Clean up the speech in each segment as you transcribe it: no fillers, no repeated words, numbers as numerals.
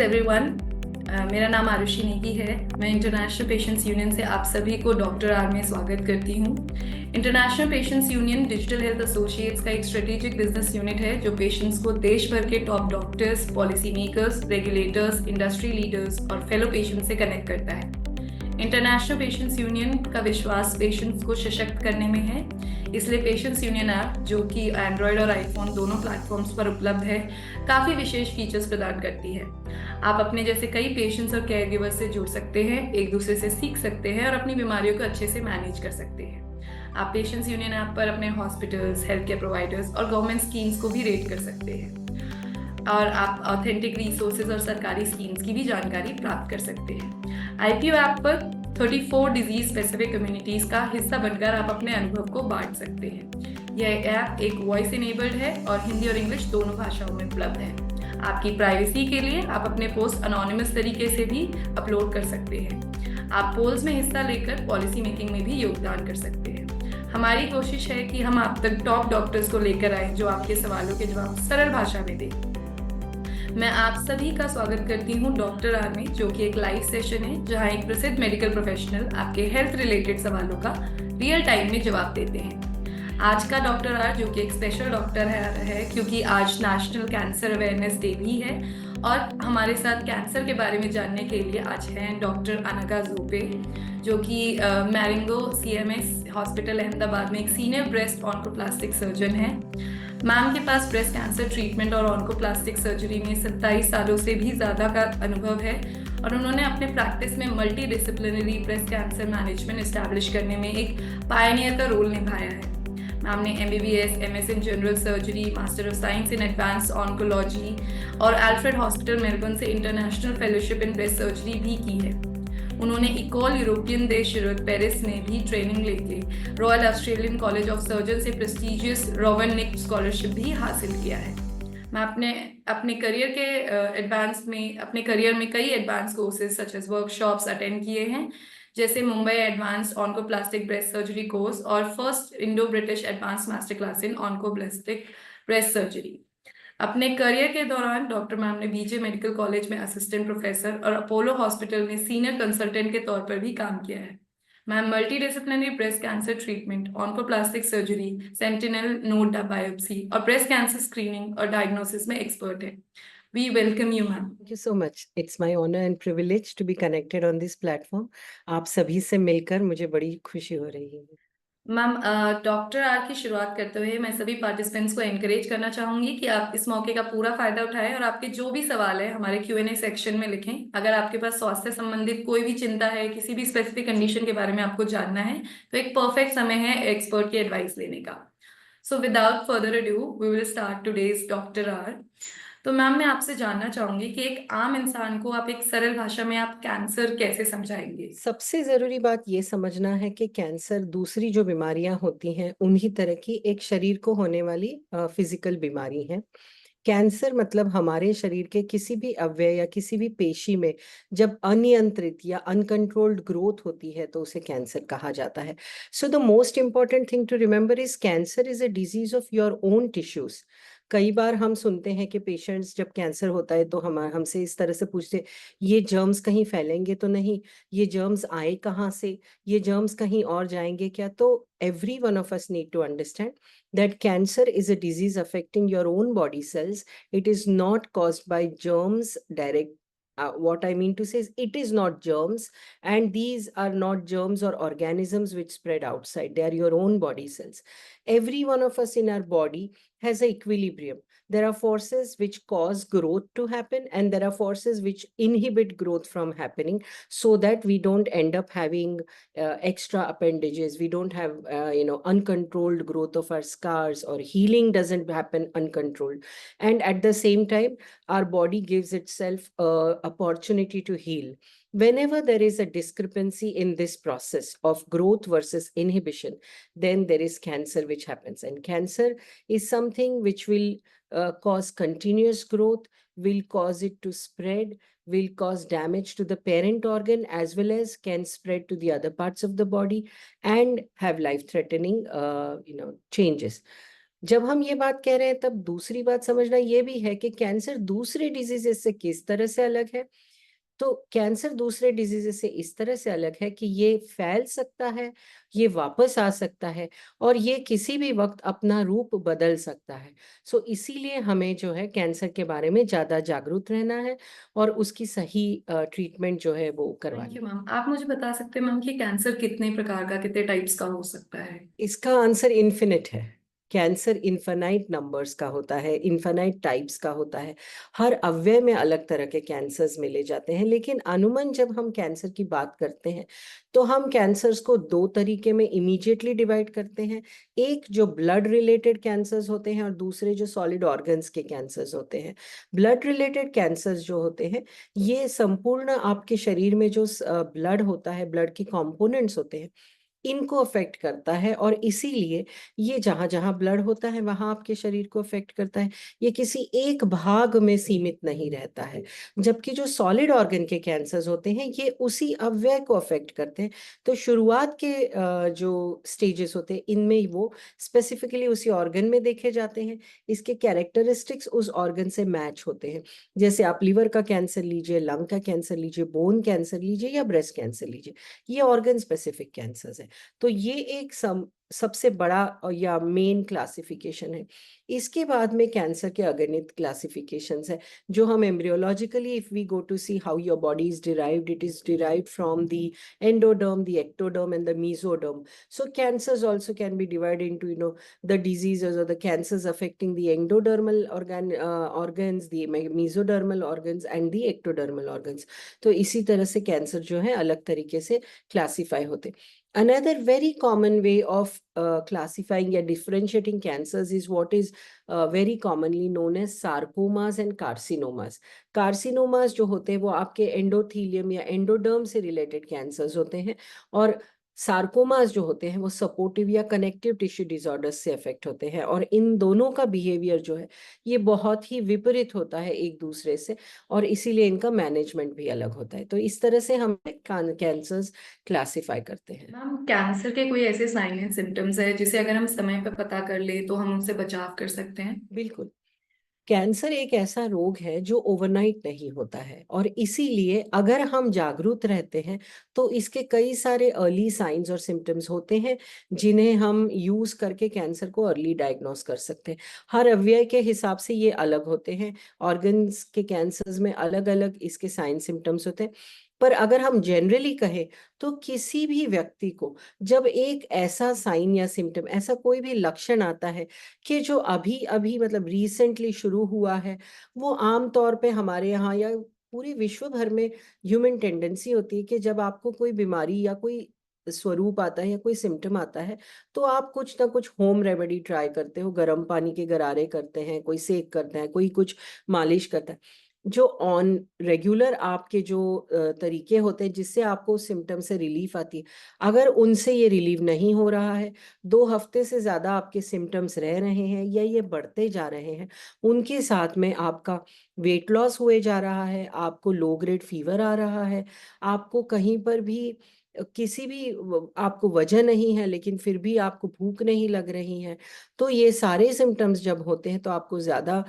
Everyone. मेरा नाम आरुषि नेगी है। मैं इंटरनेशनल पेशेंट्स यूनियन से आप सभी को डॉक्टर आर में स्वागत करती हूँ। International patients union digital health associates का एक स्ट्रेटेजिक बिजनेस यूनिट है जो पेशेंट्स को देश भर के top doctors, policy makers, regulators, industry leaders और फेलो पेशेंट्स से कनेक्ट करता है। इंटरनेशनल पेशेंट्स यूनियन का विश्वास पेशेंट्स को सशक्त करने में है, इसलिए पेशेंट्स यूनियन ऐप, जो कि एंड्रॉयड और आईफोन दोनों प्लेटफॉर्म्स पर उपलब्ध है, काफ़ी विशेष फीचर्स प्रदान करती है। आप अपने जैसे कई पेशेंट्स और केयर गिवर्स से जुड़ सकते हैं, एक दूसरे से सीख सकते हैं और अपनी बीमारियों को अच्छे से मैनेज कर सकते हैं। आप पेशेंट्स यूनियन ऐप पर अपने हॉस्पिटल्स, हेल्थ केयर प्रोवाइडर्स और गवर्नमेंट स्कीम्स को भी रेट कर सकते हैं और आप ऑथेंटिक रिसोर्सेज और सरकारी स्कीम्स की भी जानकारी प्राप्त कर सकते हैं। आईपीओ ऐप पर 34 डिजीज स्पेसिफिक कम्युनिटीज का हिस्सा बनकर आप अपने अनुभव को बांट सकते हैं। यह ऐप एक वॉइस इनेबल्ड है और हिंदी और इंग्लिश दोनों भाषाओं में उपलब्ध है। आपकी प्राइवेसी के लिए आप अपने पोस्ट अनोनिमस तरीके से भी अपलोड कर सकते हैं। आप पोल्स में हिस्सा लेकर पॉलिसी मेकिंग में भी योगदान कर सकते हैं। हमारी कोशिश है कि हम आप तक टॉप डॉक्टर्स को लेकर आए जो आपके सवालों के जवाब सरल भाषा में दें। मैं आप सभी का स्वागत करती हूँ डॉक्टर आर में, जो कि एक लाइव सेशन है जहाँ एक प्रसिद्ध मेडिकल प्रोफेशनल आपके हेल्थ रिलेटेड सवालों का रियल टाइम में जवाब देते हैं। आज का डॉक्टर आर, जो कि एक स्पेशल डॉक्टर है क्योंकि आज नेशनल कैंसर अवेयरनेस डे भी है, और हमारे साथ कैंसर के बारे में जानने के लिए आज हैं डॉक्टर अनघा जोपे, जो कि मैरिंगो CMS हॉस्पिटल अहमदाबाद में एक सीनियर ब्रेस्ट ऑन्कोप्लास्टिक सर्जन है। मैम के पास ब्रेस्ट कैंसर ट्रीटमेंट और ऑन्कोप्लास्टिक सर्जरी में 27 सालों से भी ज़्यादा का अनुभव है और उन्होंने अपने प्रैक्टिस में multi disciplinary breast cancer management establish करने में एक पायनियर का रोल निभाया है। मैम ने MBBS, MS in general surgery, master of science in advance oncology और एल्फ्रेड हॉस्पिटल मेलबर्न से international fellowship in breast surgery भी की है। उन्होंने इकोल यूरोपियन देश पेरिस में भी ट्रेनिंग लेके Royal Australian College of Surgeon से प्रेस्टिजियस रोवन निक स्कॉलरशिप भी हासिल किया है। मैं अपने करियर में कई advance courses such as workshops attend किए हैं, जैसे Mumbai advance oncoplastic breast surgery course और first Indo British advance master class in oncoplastic breast surgery. अपने करियर के दौरान डॉक्टर मैम ने BJ मेडिकल कॉलेज में असिस्टेंट प्रोफेसर और अपोलो हॉस्पिटल में सीनियर कंसल्टेंट के तौर पर भी काम किया है। Ma'am multi disciplinary breast cancer treatment, oncoplastic surgery, sentinel node biopsy और ब्रेस्ट कैंसर स्क्रीनिंग और डायग्नोसिस में एक्सपर्ट है। We welcome you, ma'am. Thank you so much. It's my honor and privilege to be connected on this platform. आप सभी से मिलकर मुझे बड़ी खुशी हो रही है। मैम, डॉक्टर आर की शुरुआत करते हुए मैं सभी पार्टिसिपेंट्स को एनकरेज करना चाहूंगी कि आप इस मौके का पूरा फायदा उठाएं और आपके जो भी सवाल है हमारे Q&A सेक्शन में लिखें। अगर आपके पास स्वास्थ्य संबंधित कोई भी चिंता है, किसी भी स्पेसिफिक कंडीशन के बारे में आपको जानना है, तो एक परफेक्ट समय है एक्सपर्ट की एडवाइस लेने का। So without further adieu we will start today's doctor R. तो मैम, मैं आपसे जानना चाहूंगी कि एक आम इंसान को आप एक सरल भाषा में आप कैंसर कैसे समझाएंगे? सबसे जरूरी बात ये समझना है कि कैंसर दूसरी जो बीमारियां होती हैं उन्हीं तरह की एक शरीर को होने वाली फिजिकल बीमारी है। कैंसर मतलब हमारे शरीर के किसी भी अवयव या किसी भी पेशी में जब अनियंत्रित या अनकंट्रोल्ड ग्रोथ होती है तो उसे कैंसर कहा जाता है। So the most important thing to remember is cancer is a disease of your own tissues. कई बार हम सुनते हैं कि पेशेंट्स जब कैंसर होता है तो हमसे इस तरह से पूछते, ये जर्म्स कहीं फैलेंगे तो नहीं, ये जर्म्स आए कहाँ से, ये जर्म्स कहीं और जाएंगे क्या? तो every one of us need to understand that cancer is a disease affecting your own body cells. It is not caused by germs direct. What I mean to say is it is not germs, and these are not germs or organisms which spread outside. They are your own body cells. Every one of us in our body has an equilibrium. There are forces which cause growth to happen, and there are forces which inhibit growth from happening, so that we don't end up having extra appendages. We don't have uncontrolled growth of our scars, or healing doesn't happen uncontrolled. And at the same time, our body gives itself a opportunity to heal. Whenever there is a discrepancy in this process of growth versus inhibition, then there is cancer which happens. And cancer is something which will cause continuous growth, will cause it to spread, will cause damage to the parent organ, as well as can spread to the other parts of the body and have life-threatening changes. जब हम ये बात कह रहे हैं तब दूसरी बात समझना ये भी है कि कैंसर दूसरे डिजीजेस से किस तरह से अलग है। तो कैंसर दूसरे डिजीजेस से इस तरह से अलग है कि ये फैल सकता है, ये वापस आ सकता है और ये किसी भी वक्त अपना रूप बदल सकता है। सो इसीलिए हमें जो है कैंसर के बारे में ज़्यादा जागरूक रहना है और उसकी सही ट्रीटमेंट जो है वो थैंक करवानी यू है। मैम। आप मुझे बता सकते हैं मैम कि कैंसर कितने प्रकार का, कितने टाइप्स का हो सकता है? इसका आंसर इन्फिनिट है। कैंसर इन्फिनाइट नंबर्स का होता है, इन्फिनाइट टाइप्स का होता है। हर अवयव में अलग तरह के कैंसर्स मिले जाते हैं, लेकिन अमूमन जब हम कैंसर की बात करते हैं तो हम कैंसर्स को दो तरीके में इमीडिएटली डिवाइड करते हैं। एक जो ब्लड रिलेटेड कैंसर्स होते हैं और दूसरे जो सॉलिड ऑर्गन्स के कैंसर्स होते हैं। ब्लड रिलेटेड कैंसर्स जो होते हैं ये संपूर्ण आपके शरीर में जो ब्लड होता है, ब्लड के कंपोनेंट्स होते हैं, इनको अफेक्ट करता है और इसीलिए ये जहां जहां ब्लड होता है वहां आपके शरीर को अफेक्ट करता है। ये किसी एक भाग में सीमित नहीं रहता है। जबकि जो सॉलिड ऑर्गन के कैंसर्स होते हैं ये उसी अवयव को अफेक्ट करते हैं। तो शुरुआत के जो स्टेजेस होते हैं इनमें वो स्पेसिफिकली उसी ऑर्गन में देखे जाते हैं। इसके कैरेक्टरिस्टिक्स उस ऑर्गन से मैच होते हैं। जैसे आप लिवर का कैंसर लीजिए, लंग का कैंसर लीजिए, बोन कैंसर लीजिए या ब्रेस्ट कैंसर लीजिए, ये ऑर्गन स्पेसिफिक कैंसर्स है। तो ये एक सबसे बड़ा या मेन क्लासिफिकेशन है। इसके बाद में कैंसर के अगणित क्लासिफिकेशंस है जो हम embryologically if we go to see how your body is derived, it is derived from the endoderm, the ectoderm and the mesoderm. So cancers also can be divided into, the diseases or the cancers affecting the endodermal organs, the mesodermal organs and the ectodermal organs. तो इसी तरह से cancer जो है अलग तरीके से classify होते। Another very common way of classifying or differentiating cancers is what is very commonly known as sarcomas and carcinomas. Carcinomas जो होते हैं वो आपके एंडोथीलियम या एंडोडर्म से रिलेटेड कैंसर्स होते हैं और सार्कोमास जो होते हैं वो सपोर्टिव या कनेक्टिव टिश्यू डिसऑर्डर्स से अफेक्ट होते हैं। और इन दोनों का बिहेवियर जो है ये बहुत ही विपरीत होता है एक दूसरे से और इसीलिए इनका मैनेजमेंट भी अलग होता है। तो इस तरह से हम कैंसर्स क्लासिफाई करते हैं। मैम, कैंसर के कोई ऐसे साइन एंड सिम्टम्स है जिसे अगर हम समय पर पता कर ले तो हम उनसे बचाव कर सकते हैं? बिल्कुल। कैंसर एक ऐसा रोग है जो ओवरनाइट नहीं होता है और इसीलिए अगर हम जागरूक रहते हैं तो इसके कई सारे अर्ली साइंस और सिम्टम्स होते हैं जिन्हें हम यूज करके कैंसर को अर्ली डायग्नोस कर सकते हैं। हर अवयव के हिसाब से ये अलग होते हैं। ऑर्गन्स के कैंसर्स में अलग अलग इसके साइन सिम्टम्स होते हैं। पर अगर हम जनरली कहें तो किसी भी व्यक्ति को जब एक ऐसा साइन या सिम्टम, ऐसा कोई भी लक्षण आता है कि जो अभी अभी मतलब रिसेंटली शुरू हुआ है, वो आम तौर पे हमारे यहाँ या पूरी विश्व भर में ह्यूमन टेंडेंसी होती है कि जब आपको कोई बीमारी या कोई स्वरूप आता है या कोई सिम्टम आता है तो आप कुछ ना कुछ होम रेमेडी ट्राई करते हो। गर्म पानी के गरारे करते हैं, कोई सेक करते हैं, कोई कुछ मालिश करता है। जो ऑन रेगुलर आपके जो तरीके होते हैं जिससे आपको सिम्टम से रिलीफ आती है, अगर उनसे ये रिलीव नहीं हो रहा है, 2 हफ्ते से ज़्यादा आपके सिम्टम्स रह रहे हैं या ये बढ़ते जा रहे हैं, उनके साथ में आपका वेट लॉस हुए जा रहा है, आपको लो ग्रेड फीवर आ रहा है, आपको कहीं पर भी किसी भी आपको वजह नहीं है लेकिन फिर भी आपको भूख नहीं लग रही है, तो ये सारे सिम्टम्स जब होते हैं तो आपको ज़्यादा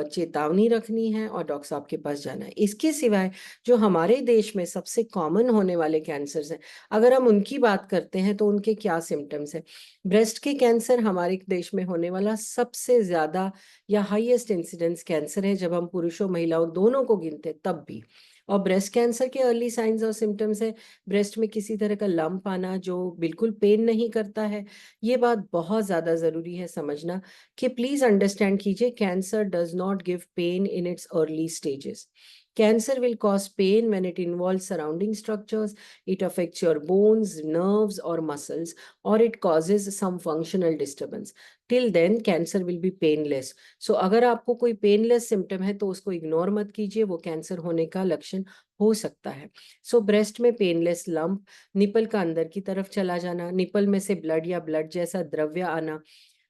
चेतावनी रखनी है और डॉक्टर साहब के पास जाना है। इसके सिवाय जो हमारे देश में सबसे कॉमन होने वाले कैंसर्स हैं, अगर हम उनकी बात करते हैं तो उनके क्या सिम्टम्स हैं। ब्रेस्ट के कैंसर हमारे देश में होने वाला सबसे ज़्यादा या हाईएस्ट इंसिडेंस कैंसर है जब हम पुरुषों महिलाओं दोनों को गिनते हैं तब भी। और ब्रेस्ट कैंसर के अर्ली साइंस और सिम्टम्स है ब्रेस्ट में किसी तरह का लंप आना जो बिल्कुल पेन नहीं करता है। ये बात बहुत ज़्यादा ज़रूरी है समझना कि प्लीज अंडरस्टैंड कीजिए, cancer does not give pain in its early stages. Cancer will cause pain when it involves surrounding structures, it affects your bones, nerves, or muscles, or it causes some functional disturbance. Till then, cancer will be painless. So, अगर आपको कोई painless symptom है तो उसको ignore मत कीजिए, वो cancer होने का लक्षण हो सकता है। सो ब्रेस्ट में पेनलेस लंप, निपल का अंदर की तरफ चला जाना, निपल में से ब्लड या ब्लड जैसा द्रव्य आना,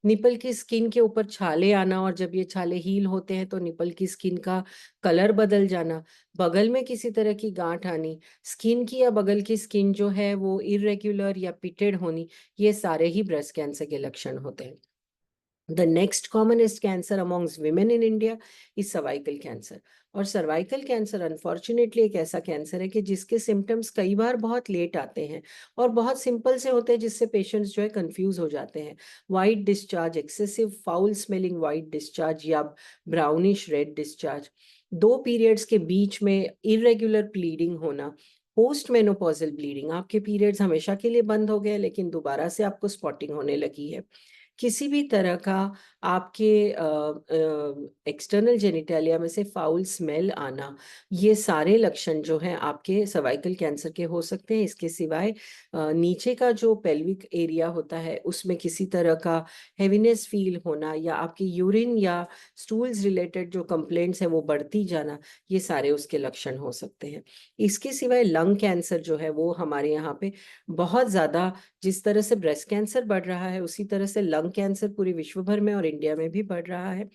निपल की स्किन के ऊपर छाले आना और जब ये छाले हील होते हैं तो निपल की स्किन का कलर बदल जाना, बगल में किसी तरह की गांठ आनी, स्किन की या बगल की स्किन जो है वो इरेग्युलर या पिटेड होनी, ये सारे ही ब्रेस्ट कैंसर के लक्षण होते हैं। The next commonest cancer amongst women in India is cervical cancer. और सर्वाइकल कैंसर अनफॉर्चुनेटली एक ऐसा कैंसर है कि जिसके सिम्टम्स कई बार बहुत लेट आते हैं और बहुत सिंपल से होते हैं, जिससे पेशेंट्स जो है कंफ्यूज हो जाते हैं। White discharge, excessive foul smelling white discharge या ब्राउनिश रेड डिस्चार्ज, 2 पीरियड्स के बीच में इरेगुलर ब्लीडिंग होना, पोस्ट मेनोपॉजल ब्लीडिंग, आपके पीरियड्स हमेशा के लिए बंद हो गए लेकिन दोबारा से आपको स्पॉटिंग होने लगी है, किसी भी तरह का आपके एक्सटर्नल जेनिटेलिया में से फाउल स्मेल आना, ये सारे लक्षण जो हैं आपके सर्वाइकल कैंसर के हो सकते हैं। इसके सिवाय नीचे का जो पेल्विक एरिया होता है उसमें किसी तरह का हेवीनेस फील होना या आपकी यूरिन या स्टूल्स रिलेटेड जो कंप्लेंट्स हैं वो बढ़ती जाना, ये सारे उसके लक्षण हो सकते हैं। इसके सिवाय लंग कैंसर जो है वो हमारे यहाँ पे बहुत ज़्यादा, जिस तरह से ब्रेस्ट कैंसर बढ़ रहा है उसी तरह से लंग कैंसर पूरे विश्व भर में और इंडिया में भी बढ़ रहा है।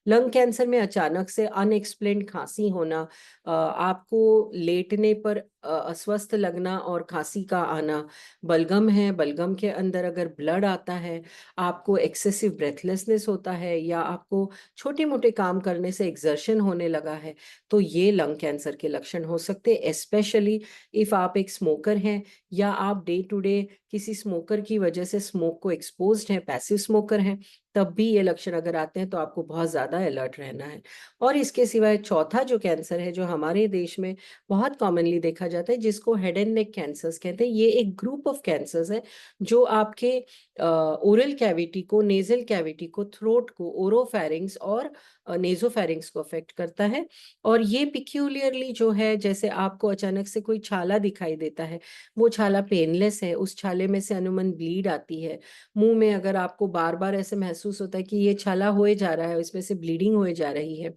लंग कैंसर में अचानक से अनएक्सप्लेन्ड खांसी होना, आपको लेटने पर अस्वस्थ लगना और खांसी का आना, बलगम है, बलगम के अंदर अगर ब्लड आता है, आपको एक्सेसिव ब्रेथलेसनेस होता है या आपको छोटे मोटे काम करने से एक्सर्शन होने लगा है, तो ये लंग कैंसर के लक्षण हो सकते हैं। स्पेशली इफ आप एक स्मोकर हैं या आप डे टू डे किसी स्मोकर की वजह से स्मोक को एक्सपोज्ड हैं, पैसिव स्मोकर हैं, तब भी ये लक्षण अगर आते हैं तो आपको बहुत ज़्यादा अलर्ट रहना है। और इसके सिवाय चौथा जो कैंसर है जो हमारे देश में बहुत कॉमनली देखा जाता है, जिसको हेड एंड नेक कैंसर्स कहते हैं, ये एक ग्रुप ऑफ कैंसर्स है जो आपके ओरल कैविटी को, नेजल कैविटी को, थ्रोट को, ओरोफैरिंग्स और नेजोफैरिंग्स को अफेक्ट करता है। और ये पिक्यूलियरली जो है, जैसे आपको अचानक से कोई छाला दिखाई देता है, वो छाला पेनलेस है, उस छाले में से अनुमन ब्लीड आती है। मुंह में अगर आपको बार बार ऐसे महसूस होता है कि ये छाला होए जा रहा है, इसमें से ब्लीडिंग होए जा रही है,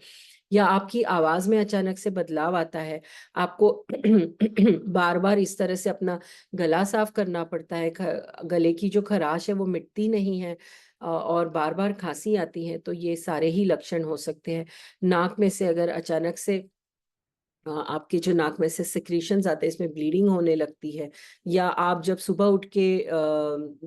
या आपकी आवाज में अचानक से बदलाव आता है, आपको बार बार इस तरह से अपना गला साफ करना पड़ता है, गले की जो खराश है वो मिटती नहीं है, और बार बार खांसी आती है, तो ये सारे ही लक्षण हो सकते हैं। नाक में से अगर अचानक से आपके जो नाक में से सिक्रीशंस आते हैं, इसमें ब्लीडिंग होने लगती है, या आप जब सुबह उठ के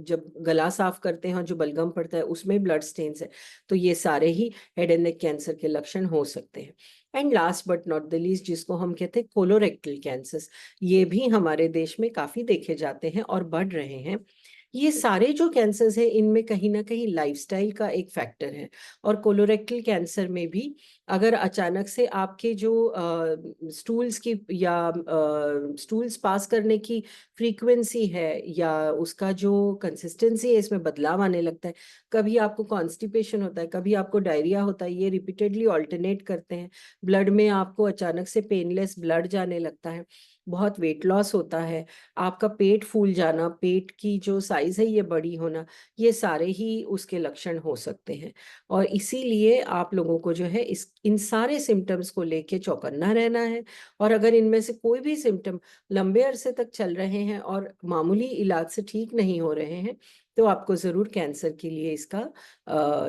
जब गला साफ करते हैं और जो बलगम पड़ता है उसमें ब्लड स्टेन्स है, तो ये सारे ही हेड एंड नेक कैंसर के लक्षण हो सकते हैं। And last but not the least, जिसको हम कहते हैं कोलोरेक्टल कैंसर्स, ये भी हमारे देश में काफी देखे जाते हैं और बढ़ रहे हैं। ये सारे जो कैंसर्स हैं इनमें कहीं ना कहीं लाइफस्टाइल का एक फैक्टर है। और कोलोरेक्टल कैंसर में भी अगर अचानक से आपके जो स्टूल्स की या स्टूल्स पास करने की फ्रीक्वेंसी है या उसका जो कंसिस्टेंसी है, इसमें बदलाव आने लगता है, कभी आपको कॉन्स्टिपेशन होता है, कभी आपको डायरिया होता है, ये रिपीटेडली ऑल्टरनेट करते हैं, ब्लड में आपको अचानक से पेनलेस ब्लड जाने लगता है, बहुत वेट लॉस होता है, आपका पेट फूल जाना, पेट की जो साइज है ये बड़ी होना, ये सारे ही उसके लक्षण हो सकते हैं। और इसीलिए आप लोगों को जो है इन सारे सिम्टम्स को लेके चौकन्ना रहना है। और अगर इनमें से कोई भी सिम्टम लंबे अरसे तक चल रहे हैं और मामूली इलाज से ठीक नहीं हो रहे हैं, तो आपको जरूर कैंसर के लिए इसका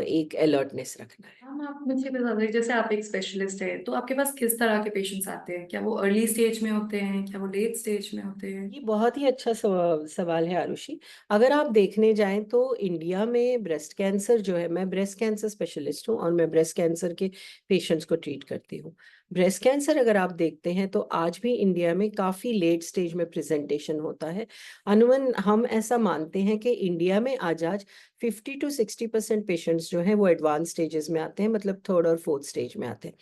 एक अलर्टनेस रखना है। मैम, आप मुझे बता दीजिए, जैसे आप एक स्पेशलिस्ट है तो आपके पास किस तरह के पेशेंट्स आते हैं? क्या वो अर्ली स्टेज में होते हैं, क्या वो लेट स्टेज में होते हैं? ये बहुत ही अच्छा सवाल है आरुषि। अगर आप देखने जाएं तो इंडिया में ब्रेस्ट कैंसर जो है, मैं ब्रेस्ट कैंसर स्पेशलिस्ट हूँ और मैं ब्रेस्ट कैंसर के पेशेंट्स को ट्रीट करती हूँ। ब्रेस्ट कैंसर अगर आप देखते हैं तो आज भी इंडिया में काफी लेट स्टेज में प्रेजेंटेशन होता है। अनुमान हम ऐसा मानते हैं कि इंडिया में आज 50 to 60% पेशेंट्स जो हैं वो एडवांस स्टेजेस में आते हैं, मतलब थर्ड और फोर्थ स्टेज में आते हैं।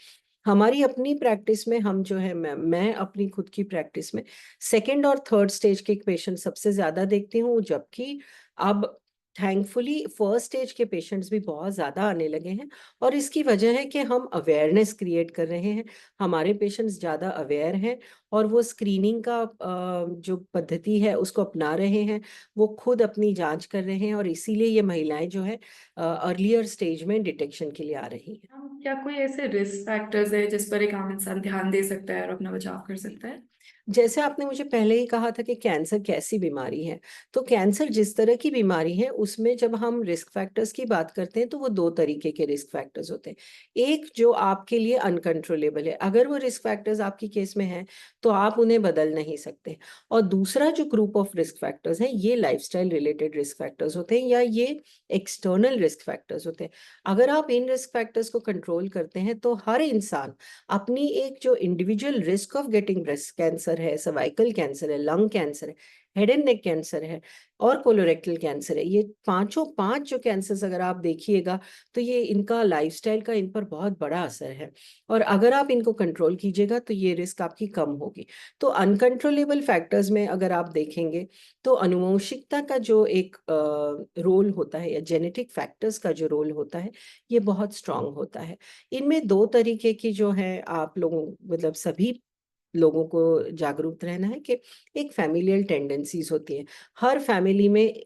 हमारी अपनी प्रैक्टिस में हम जो है, मैं अपनी खुद की प्रैक्टिस में सेकंड और थर्ड स्टेज के पेशेंट सबसे ज्यादा देखती हूँ, जबकि अब थैंकफुली फर्स्ट स्टेज के पेशेंट्स भी बहुत ज्यादा आने लगे हैं। और इसकी वजह है कि हम अवेयरनेस क्रिएट कर रहे हैं, हमारे पेशेंट्स ज्यादा अवेयर हैं और वो स्क्रीनिंग का जो पद्धति है उसको अपना रहे हैं, वो खुद अपनी जांच कर रहे हैं, और इसीलिए ये महिलाएं जो है अर्लियर स्टेज में डिटेक्शन के लिए आ रही हैं। क्या कोई ऐसे रिस्क फैक्टर्स है जिस पर एक आम इंसान ध्यान दे सकता है और अपना बचाव कर सकता है? जैसे आपने मुझे पहले ही कहा था कि कैंसर कैसी बीमारी है, तो कैंसर जिस तरह की बीमारी है उसमें जब हम रिस्क फैक्टर्स की बात करते हैं तो वो दो तरीके के रिस्क फैक्टर्स होते हैं। एक जो आपके लिए अनकंट्रोलेबल है, अगर वो रिस्क फैक्टर्स आपकी केस में हैं तो आप उन्हें बदल नहीं सकते। और दूसरा जो ग्रुप ऑफ रिस्क फैक्टर्स है, ये लाइफस्टाइल रिलेटेड रिस्क फैक्टर्स होते हैं या ये एक्सटर्नल रिस्क फैक्टर्स होते हैं। अगर आप इन रिस्क फैक्टर्स को कंट्रोल करते हैं तो हर इंसान अपनी एक जो individual risk of getting breast cancer है, सर्वाइकल कैंसर है, लंग कैंसर है, हेड एंड नेक कैंसर है और कोलोरेक्टल कैंसर है, ये पांचों पांच जो कैंसर्स अगर आप देखिएगा तो ये इनका लाइफस्टाइल का इन पर बहुत बड़ा असर है। और अगर आप इनको कंट्रोल कीजिएगा तो ये रिस्क आपकी कम होगी। तो अनकंट्रोलेबल फैक्टर्स में अगर आप देखेंगे तो अनुवंशिकता का जो एक रोल होता है या जेनेटिक फैक्टर्स का जो रोल होता है, ये बहुत स्ट्रांग होता है। इनमें दो तरीके की जो है आप लोगों मतलब सभी लोगों को जागरूक रहना है कि एक फैमिलियल टेंडेंसीज होती हैं। हर फैमिली में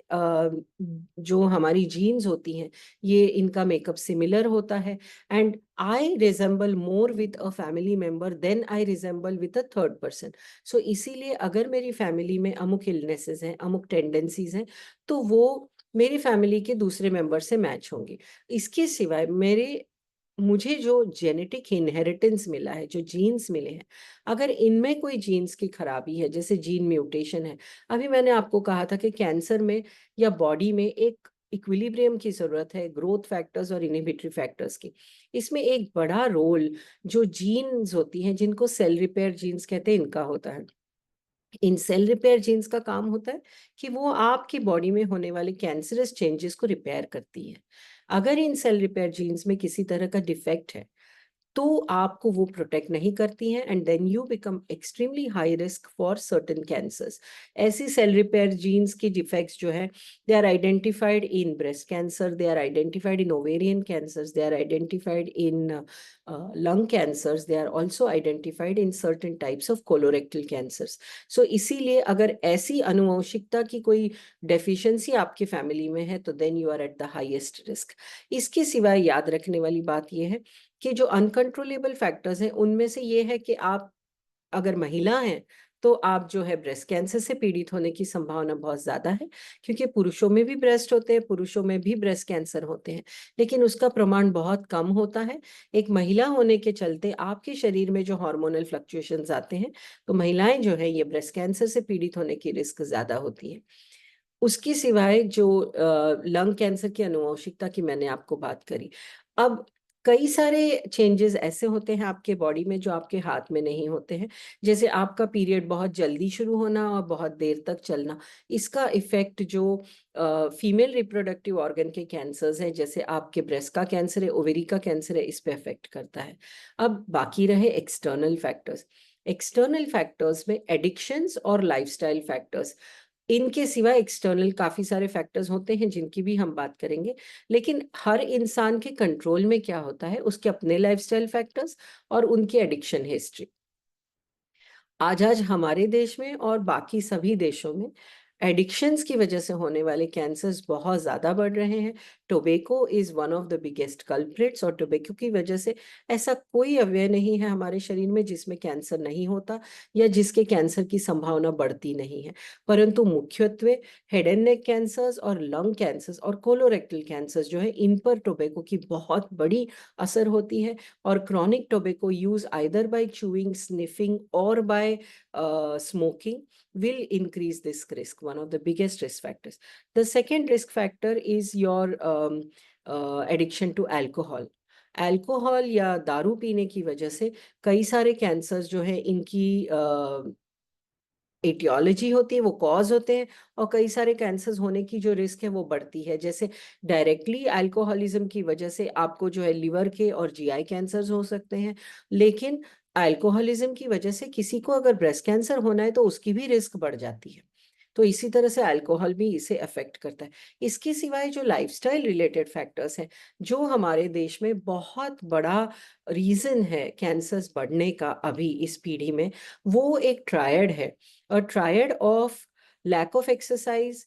जो हमारी जीन्स होती हैं ये इनका मेकअप सिमिलर होता है। And I resemble more with a family member than I resemble with a third person. So इसीलिए अगर मेरी फैमिली में अमुक इलनेसेस हैं, अमुक टेंडेंसीज हैं, तो वो मेरी फैमिली के दूसरे मेंबर से मैच होंगी। इसके सिवाय मुझे जो जेनेटिक इनहेरिटेंस मिला है, जो जीन्स मिले हैं, अगर इनमें कोई जीन्स की खराबी है, जैसे जीन म्यूटेशन है, अभी मैंने आपको कहा था कि कैंसर में या बॉडी में एक इक्विलिब्रियम की जरूरत है, ग्रोथ फैक्टर्स और इनहिबिटरी फैक्टर्स की। इसमें एक बड़ा रोल जो जीन्स होती हैं, जिनको सेल रिपेयर जीन्स कहते हैं, इनका होता है। इन सेल रिपेयर जीन्स का काम होता है कि वो आपकी बॉडी में होने वाले कैंसरस चेंजेस को रिपेयर करती है। अगर इन सेल रिपेयर जीन्स में किसी तरह का डिफेक्ट है तो आपको वो प्रोटेक्ट नहीं करती हैं and then you become extremely high risk for certain cancers. ऐसी सेल रिपेयर जीन्स की डिफेक्ट्स जो है, they are identified in breast cancer, they are identified in ovarian cancers, they are identified in lung cancers, they are also identified in certain types of colorectal cancers. So इसीलिए अगर ऐसी अनुवंशिकता की कोई deficiency आपकी family में है तो then you are at the highest risk. इसके सिवाय याद रखने वाली बात यह है कि जो अनकंट्रोलेबल फैक्टर्स हैं उनमें से ये है कि आप अगर महिला हैं तो आप जो है ब्रेस्ट कैंसर से पीड़ित होने की संभावना बहुत ज्यादा है, क्योंकि पुरुषों में भी ब्रेस्ट होते हैं, पुरुषों में भी ब्रेस्ट कैंसर होते हैं, लेकिन उसका प्रमाण बहुत कम होता है। एक महिला होने के चलते आपके शरीर में जो हार्मोनल फ्लक्चुएशंस आते हैं, तो महिलाएं जो है ये ब्रेस्ट कैंसर से पीड़ित होने की रिस्क ज्यादा होती है। उसकी सिवाय जो लंग कैंसर की अनुवंशिकता की मैंने आपको बात करी, अब कई सारे चेंजेस ऐसे होते हैं आपके बॉडी में जो आपके हाथ में नहीं होते हैं। जैसे आपका पीरियड बहुत जल्दी शुरू होना और बहुत देर तक चलना, इसका इफेक्ट जो फीमेल रिप्रोडक्टिव ऑर्गन के कैंसर्स हैं, जैसे आपके ब्रेस्ट का कैंसर है, ओवेरी का कैंसर है, इस पे अफेक्ट करता है। अब बाकी रहे एक्सटर्नल फैक्टर्स। एक्सटर्नल फैक्टर्स में एडिक्शंस और लाइफस्टाइल फैक्टर्स, इनके सिवा एक्सटर्नल काफी सारे फैक्टर्स होते हैं जिनकी भी हम बात करेंगे। लेकिन हर इंसान के कंट्रोल में क्या होता है, उसके अपने लाइफस्टाइल फैक्टर्स और उनकी एडिक्शन हिस्ट्री। आज आज हमारे देश में और बाकी सभी देशों में एडिक्शंस की वजह से होने वाले कैंसर्स बहुत ज्यादा बढ़ रहे हैं। Tobacco is one of the biggest culprits, और टोबैको की वजह से ऐसा कोई अवयव नहीं है हमारे शरीर में जिसमें कैंसर नहीं होता या जिसके कैंसर की संभावना बढ़ती नहीं है। परंतु मुख्यत्वे हेड एंड नेक कैंसर्स और लंग कैंसर्स और कोलोरेक्टल कैंसर्स जो है, इन पर टोबैको की बहुत बड़ी असर होती है। और chronic tobacco use either by chewing, sniffing or by smoking will increase this risk, one of the biggest risk factors. The second risk factor is your addiction to alcohol. Alcohol या दारू पीने की वजह से कई सारे कैंसर्स जो है इनकी एटियोलॉजी होती है, वो कॉज होते हैं, और कई सारे कैंसर्स होने की जो रिस्क है वो बढ़ती है। जैसे डायरेक्टली अल्कोहलिज्म की वजह से आपको जो है लिवर के और जीआई कैंसर्स हो सकते हैं, लेकिन अल्कोहलिज्म की वजह से किसी को अगर ब्रेस्ट कैंसर होना है तो उसकी भी रिस्क बढ़ जाती है। तो इसी तरह से अल्कोहल भी इसे अफेक्ट करता है। इसके सिवाय जो लाइफस्टाइल रिलेटेड फैक्टर्स हैं, जो हमारे देश में बहुत बड़ा रीजन है कैंसर्स बढ़ने का अभी इस पीढ़ी में, वो एक ट्रायड है। A triad of lack of exercise,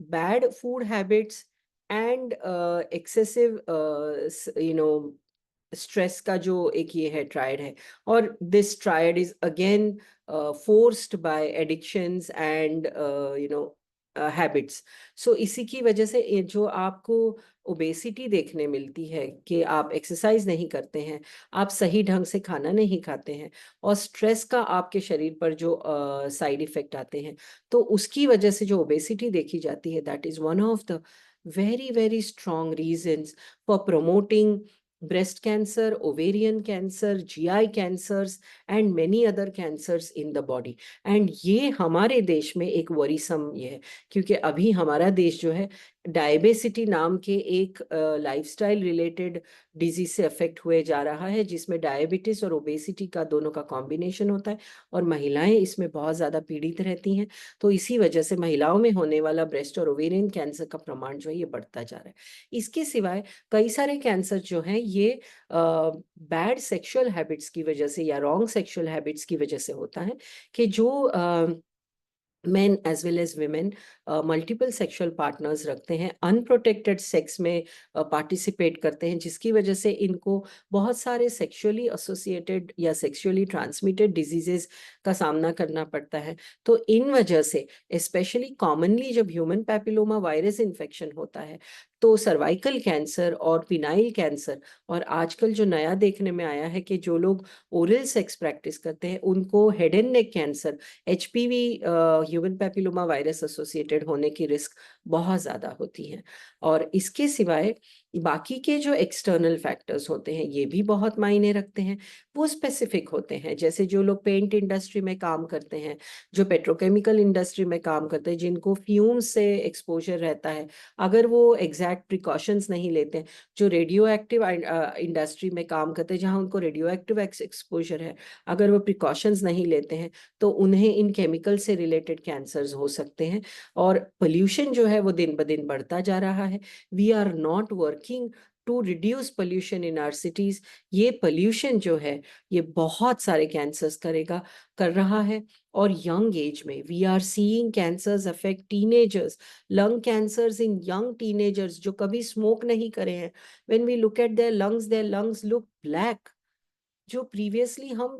bad food habits, and excessive, stress का जो एक ये है ट्रायड है, और this triad is again forced by addictions and habits. So इसी की वजह से ये जो आपको ओबेसिटी देखने मिलती है कि आप एक्सरसाइज नहीं करते हैं, आप सही ढंग से खाना नहीं खाते हैं, और स्ट्रेस का आपके शरीर पर जो साइड इफेक्ट आते हैं, तो उसकी वजह से जो ओबेसिटी देखी जाती है, that is one of the very very strong reasons for promoting breast cancer, ovarian cancer, GI cancers and many other cancers in the body। and ये हमारे देश में एक वरीसम ये है, क्योंकि अभी हमारा देश जो है डायबिसिटी नाम के एक लाइफस्टाइल रिलेटेड डिजीज से अफेक्ट हुए जा रहा है, जिसमें डायबिटीज और ओबेसिटी का दोनों का कॉम्बिनेशन होता है, और महिलाएं इसमें बहुत ज़्यादा पीड़ित रहती हैं। तो इसी वजह से महिलाओं में होने वाला ब्रेस्ट और ओवेरियन कैंसर का प्रमाण जो है ये बढ़ता जा रहा है। इसके सिवाय कई सारे कैंसर जो हैं ये बैड सेक्सुअल हैबिट्स की वजह से या रॉन्ग सेक्सुअल हैबिट्स की वजह से होता है, कि जो men as well as women multiple sexual partners रखते हैं, अनप्रोटेक्टेड सेक्स में पार्टिसिपेट करते हैं, जिसकी वजह से इनको बहुत सारे सेक्सुअली एसोसिएटेड या सेक्सुअली ट्रांसमिटेड डिजीजेस का सामना करना पड़ता है। तो इन वजह से स्पेशली कॉमनली जब ह्यूमन पैपिलोमा वायरस इन्फेक्शन होता है, तो सर्वाइकल कैंसर और पिनाइल कैंसर, और आजकल जो नया देखने में आया है कि जो लोग ओरल सेक्स प्रैक्टिस करते हैं उनको head and neck cancer, HPV human papilloma virus associated होने की रिस्क बहुत ज़्यादा होती है। और इसके सिवाय बाकी के जो एक्सटर्नल फैक्टर्स होते हैं ये भी बहुत मायने रखते हैं। वो स्पेसिफिक होते हैं, जैसे जो लोग पेंट इंडस्ट्री में काम करते हैं, जो पेट्रोकेमिकल इंडस्ट्री में काम करते हैं, जिनको फ्यूम्स से एक्सपोजर रहता है, अगर वो एग्जैक्ट प्रिकॉशंस नहीं लेते हैं, जो रेडियो एक्टिव इंडस्ट्री में काम करते हैं जहाँ उनको रेडियो एक्टिव एक्सपोजर है, अगर वो प्रिकॉशंस नहीं लेते हैं तो उन्हें इन केमिकल से रिलेटेड कैंसर्स हो सकते हैं। और पोल्यूशन जो है वो दिन ब दिन बढ़ता जा रहा है। We are not working to reduce pollution in our cities. ये पोल्यूशन जो है ये बहुत सारे कैंसर्स कर रहा है। और यंग एज में we are seeing cancers affect teenagers, lung cancers in young teenagers जो कभी स्मोक नहीं करे हैं। When we look at their lungs look black. जो प्रीवियसली हम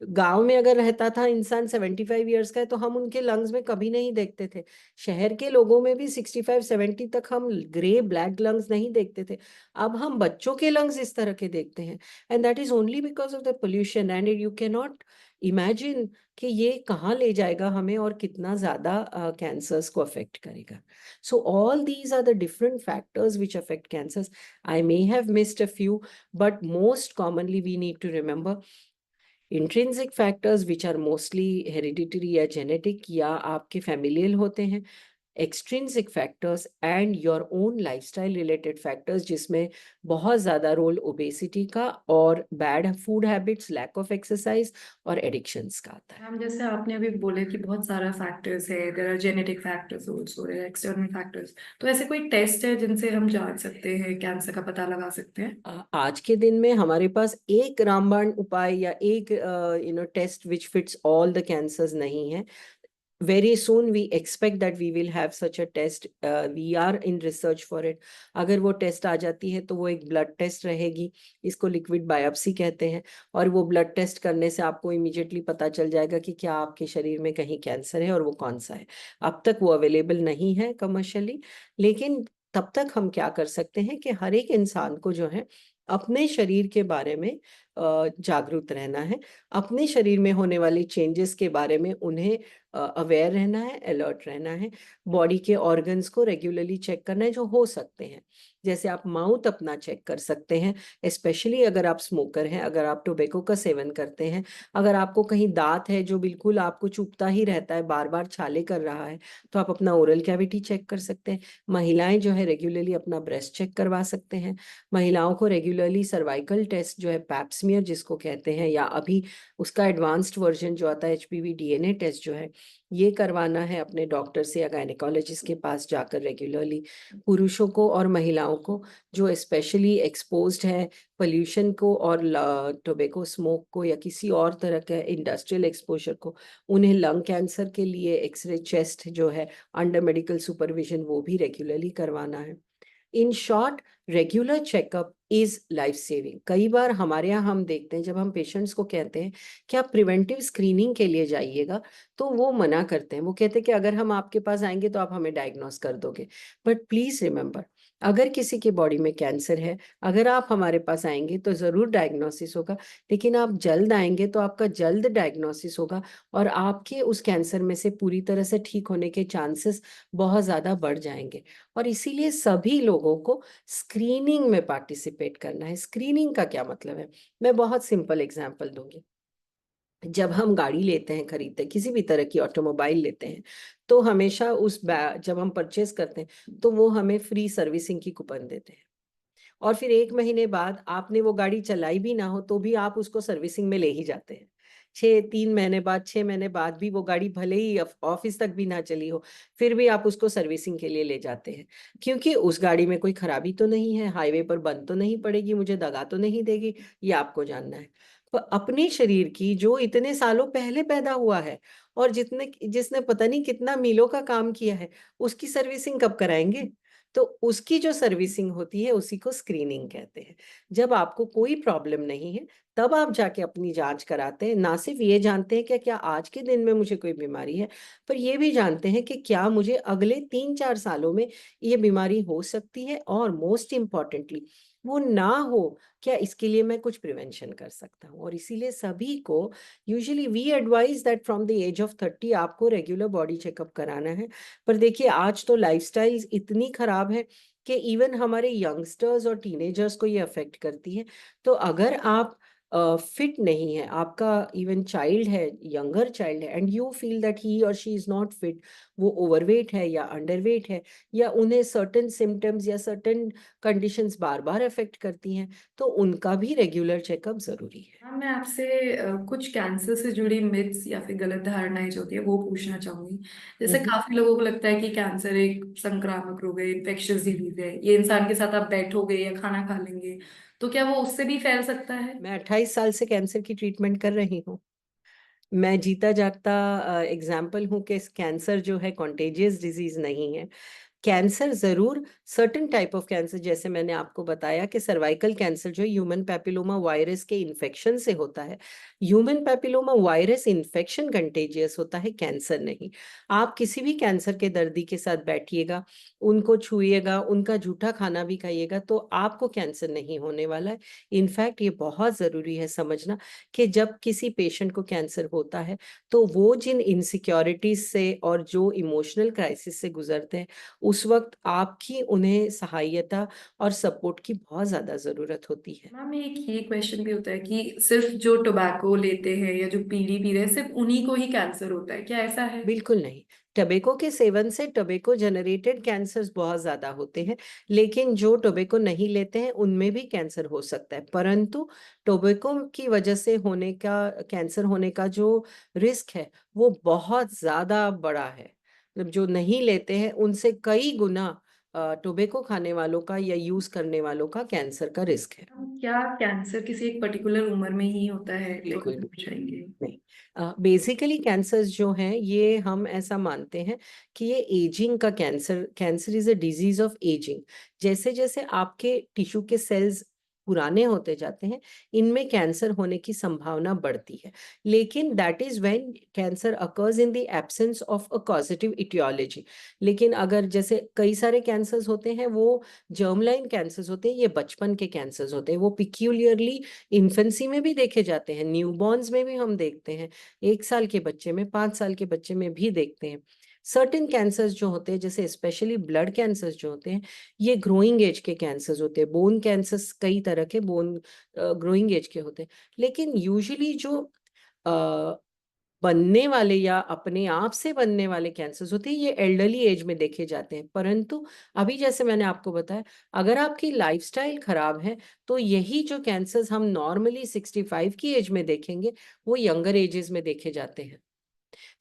गांव में अगर रहता था इंसान 75 ईयर्स का है तो हम उनके लंग्स में कभी नहीं देखते थे। शहर के लोगों में भी 65-70 तक हम ग्रे ब्लैक लंग्स नहीं देखते थे। अब हम बच्चों के लंग्स इस तरह के देखते हैं, and that is only because of the pollution. And you can not imagine कि ये कहाँ ले जाएगा हमें और कितना ज्यादा कैंसर्स को अफेक्ट करेगा। So all these are the different factors which affect cancers. I may have missed a few, but most commonly we need to remember intrinsic factors which are mostly hereditary या genetic या आपके familial होते हैं, extrinsic factors and your own lifestyle related factors जिसमें बहुत ज़्यादा role obesity का और bad food habits, lack of exercise और एडिक्शंस का आता है। मैम जैसे आपने अभी बोले कि बहुत सारा फैक्टर्स है, there are genetic factors also, there are external factors, तो ऐसे कोई टेस्ट है जिनसे हम जांच सकते हैं, कैंसर का पता लगा सकते हैं? आज के दिन में हमारे पास एक रामबाण उपाय या एक test which fits all the cancers नहीं है। Very soon we expect that we will have such a test. We are in research for it. अगर वो टेस्ट आ जाती है तो वो एक ब्लड टेस्ट रहेगी, इसको लिक्विड बायोप्सी कहते हैं, और वो ब्लड टेस्ट करने से आपको इमीडिएटली पता चल जाएगा कि क्या आपके शरीर में कहीं कैंसर है और वो कौन सा है। अब तक वो अवेलेबल नहीं है कमर्शियली, लेकिन तब तक हम क्या कर सकते हैं कि हर एक इंसान को जो है अपने शरीर के बारे में जागरूक रहना है, अपने शरीर में होने वाली चेंजेस के बारे में उन्हें अवेयर रहना है, अलर्ट रहना है। बॉडी के ऑर्गन्स को रेगुलरली चेक करना है जो हो सकते हैं, जैसे आप माउथ अपना चेक कर सकते हैं, स्पेशली अगर आप स्मोकर हैं, अगर आप टोबैको का सेवन करते हैं, अगर आपको कहीं दांत है जो बिल्कुल आपको चुभता ही रहता है, बार बार छाले कर रहा है, तो आप अपना ओरल कैविटी चेक कर सकते हैं। महिलाएं जो है रेगुलरली अपना ब्रेस्ट चेक करवा सकते हैं। महिलाओं को रेगुलरली सर्वाइकल टेस्ट जो है पैप्समियर जिसको कहते हैं, या अभी उसका एडवांस्ड वर्जन जो आता है HPV DNA टेस्ट जो है, ये करवाना है अपने डॉक्टर से या गायनेकोलॉजिस्ट के पास जाकर रेगुलरली। पुरुषों को और महिलाओं को जो स्पेशली एक्सपोज्ड है पोल्यूशन को और टोबैको स्मोक को या किसी और तरह का इंडस्ट्रियल एक्सपोजर को, उन्हें लंग कैंसर के लिए एक्सरे चेस्ट जो है अंडर मेडिकल सुपरविजन वो भी रेगुलरली करवाना है। In short, regular checkup is life saving. कई बार हमारे यहाँ हम देखते हैं, जब हम पेशेंट्स को कहते हैं कि आप प्रिवेंटिव स्क्रीनिंग के लिए जाइएगा, तो वो मना करते हैं। वो कहते हैं कि अगर हम आपके पास आएंगे तो आप हमें डायग्नोस कर दोगे। बट प्लीज रिमेंबर, अगर किसी के बॉडी में कैंसर है, अगर आप हमारे पास आएंगे तो ज़रूर डायग्नोसिस होगा, लेकिन आप जल्द आएंगे तो आपका जल्द डायग्नोसिस होगा और आपके उस कैंसर में से पूरी तरह से ठीक होने के चांसेस बहुत ज़्यादा बढ़ जाएंगे। और इसीलिए सभी लोगों को स्क्रीनिंग में पार्टिसिपेट करना है। स्क्रीनिंग का क्या मतलब है, मैं बहुत सिंपल एग्जांपल दूंगी। जब हम गाड़ी लेते हैं, खरीदते हैं, किसी भी तरह की ऑटोमोबाइल लेते हैं, तो हमेशा जब हम परचेस करते हैं तो वो हमें फ्री सर्विसिंग की कूपन देते हैं। और फिर 1 महीने बाद आपने वो गाड़ी चलाई भी ना हो तो भी आप उसको सर्विसिंग में ले ही जाते हैं। 3 महीने बाद, 6 महीने बाद भी वो गाड़ी भले ही ऑफिस तक भी ना चली हो, फिर भी आप उसको सर्विसिंग के लिए ले जाते हैं, क्योंकि उस गाड़ी में कोई खराबी तो नहीं है, हाईवे पर बंद तो नहीं पड़ेगी, मुझे दगा तो नहीं देगी, ये आपको जानना है। तो अपने शरीर की जो इतने सालों पहले पैदा हुआ है और जिसने पता नहीं कितना मीलों का काम किया है, उसकी सर्विसिंग कब कराएंगे? तो उसकी जो सर्विसिंग होती है उसी को स्क्रीनिंग कहते हैं। जब आपको कोई प्रॉब्लम नहीं है तब आप जाके अपनी जांच कराते हैं। ना सिर्फ ये जानते हैं कि क्या आज के दिन में मुझे कोई बीमारी है, पर ये भी जानते हैं कि क्या मुझे अगले 3-4 सालों में ये बीमारी हो सकती है, और मोस्ट इम्पॉर्टेंटली वो ना हो, क्या इसके लिए मैं कुछ प्रिवेंशन कर सकता हूँ। और इसीलिए सभी को usually we advise that from the age of 30 आपको रेगुलर बॉडी चेकअप कराना है। पर देखिए, आज तो लाइफस्टाइल इतनी खराब है कि इवन हमारे यंगस्टर्स और टीनेजर्स को ये अफेक्ट करती है। तो अगर आप फिट नहीं है, आपका इवन चाइल्ड है, यंगर चाइल्ड है, and you feel that he और शी इज नॉट फिट, वो ओवरवेट है या अंडरवेट है, या उन्हें सर्टेन सिम्टम्स या सर्टेन कंडीशंस बार बार अफेक्ट करती हैं, तो उनका भी रेगुलर चेकअप जरूरी है। हाँ, मैं आपसे कुछ कैंसर से जुड़ी मिथ्स या फिर गलत धारणाएं जो होती है वो पूछना चाहूंगी। जैसे हम्म। काफी लोगों को लगता है कि कैंसर एक संक्रामक रोग है, इन्फेक्शियस डिजीज है, ये इंसान के साथ आप बैठोगे या खाना खा लेंगे तो क्या वो उससे भी फैल सकता है? मैं 28 साल से कैंसर की ट्रीटमेंट कर रही हूँ। मैं जीता जागता एग्जाम्पल हूँ कि कैंसर जो है कॉन्टेजियस डिजीज नहीं है। कैंसर जरूर, सर्टेन टाइप ऑफ कैंसर, जैसे मैंने आपको बताया कि सर्वाइकल कैंसर जो ह्यूमन पैपिलोमा वायरस के इन्फेक्शन से होता है, human papilloma virus infection contagious होता है, कैंसर नहीं। आप किसी भी कैंसर के दर्दी के साथ बैठिएगा, उनको छुइएगा, उनका जूठा खाना भी खाइएगा, तो आपको कैंसर नहीं होने वाला है। इनफैक्ट ये बहुत जरूरी है समझना कि जब किसी पेशेंट को कैंसर होता है तो वो जिन इनसिक्योरिटीज से और जो इमोशनल क्राइसिस से गुजरते हैं, उस वक्त आपकी उन्हें सहायता और सपोर्ट की बहुत ज्यादा जरूरत होती है। मैम, एक ये क्वेश्चन भी होता है कि सिर्फ जो टोबैको लेते हैं या जो बीड़ी पी रहे हैं सिर्फ उन्हीं को ही कैंसर होता है, क्या ऐसा है? बिल्कुल नहीं। टबेको के सेवन से टबेको जनरेटेड कैंसर्स बहुत ज्यादा होते हैं, लेकिन जो टोबेको नहीं लेते हैं उनमें भी कैंसर हो सकता है, परंतु टोबेको की वजह से होने का, कैंसर होने का जो रिस्क है वो बहुत ज्यादा बड़ा है। मतलब जो नहीं लेते हैं उनसे कई गुना टोबेको खाने वालों का या यूज करने वालों का कैंसर का रिस्क है। क्या कैंसर किसी एक पर्टिकुलर उम्र में ही होता है, थोड़ा बिल्कुल भी पूछेंगे? नहीं। बेसिकली कैंसर्स जो हैं, ये हम ऐसा मानते हैं कि ये एजिंग का cancer, cancer is a disease of ageing. जैसे जैसे आपके टिश्यू के सेल्स पुराने होते जाते हैं, इनमें कैंसर होने की संभावना बढ़ती है। लेकिन that is when cancer occurs in the absence of a causative etiology. लेकिन अगर जैसे कई सारे कैंसर्स होते हैं, वो जर्मलाइन कैंसर्स होते हैं, ये बचपन के कैंसर्स होते हैं, वो पिक्यूलियरली इन्फेंसी में भी देखे जाते हैं, न्यूबॉर्न्स में भी हम देखते हैं, 1 साल के बच्चे में, 5 साल के बच्चे में भी देखते हैं। सर्टेन कैंसर्स जो होते हैं, जैसे स्पेशली ब्लड कैंसर्स जो होते हैं, ये ग्रोइंग एज के कैंसर्स होते हैं। बोन कैंसर्स कई तरह के बोन ग्रोइंग एज के होते हैं, लेकिन यूजुअली जो बनने वाले या अपने आप से बनने वाले कैंसर्स होते हैं, ये एल्डरली एज में देखे जाते हैं। परंतु अभी जैसे मैंने आपको बताया, अगर आपकी लाइफस्टाइल खराब है तो यही जो कैंसर्स हम नॉर्मली 65 की एज में देखेंगे, वो यंगर एजेस में देखे जाते हैं।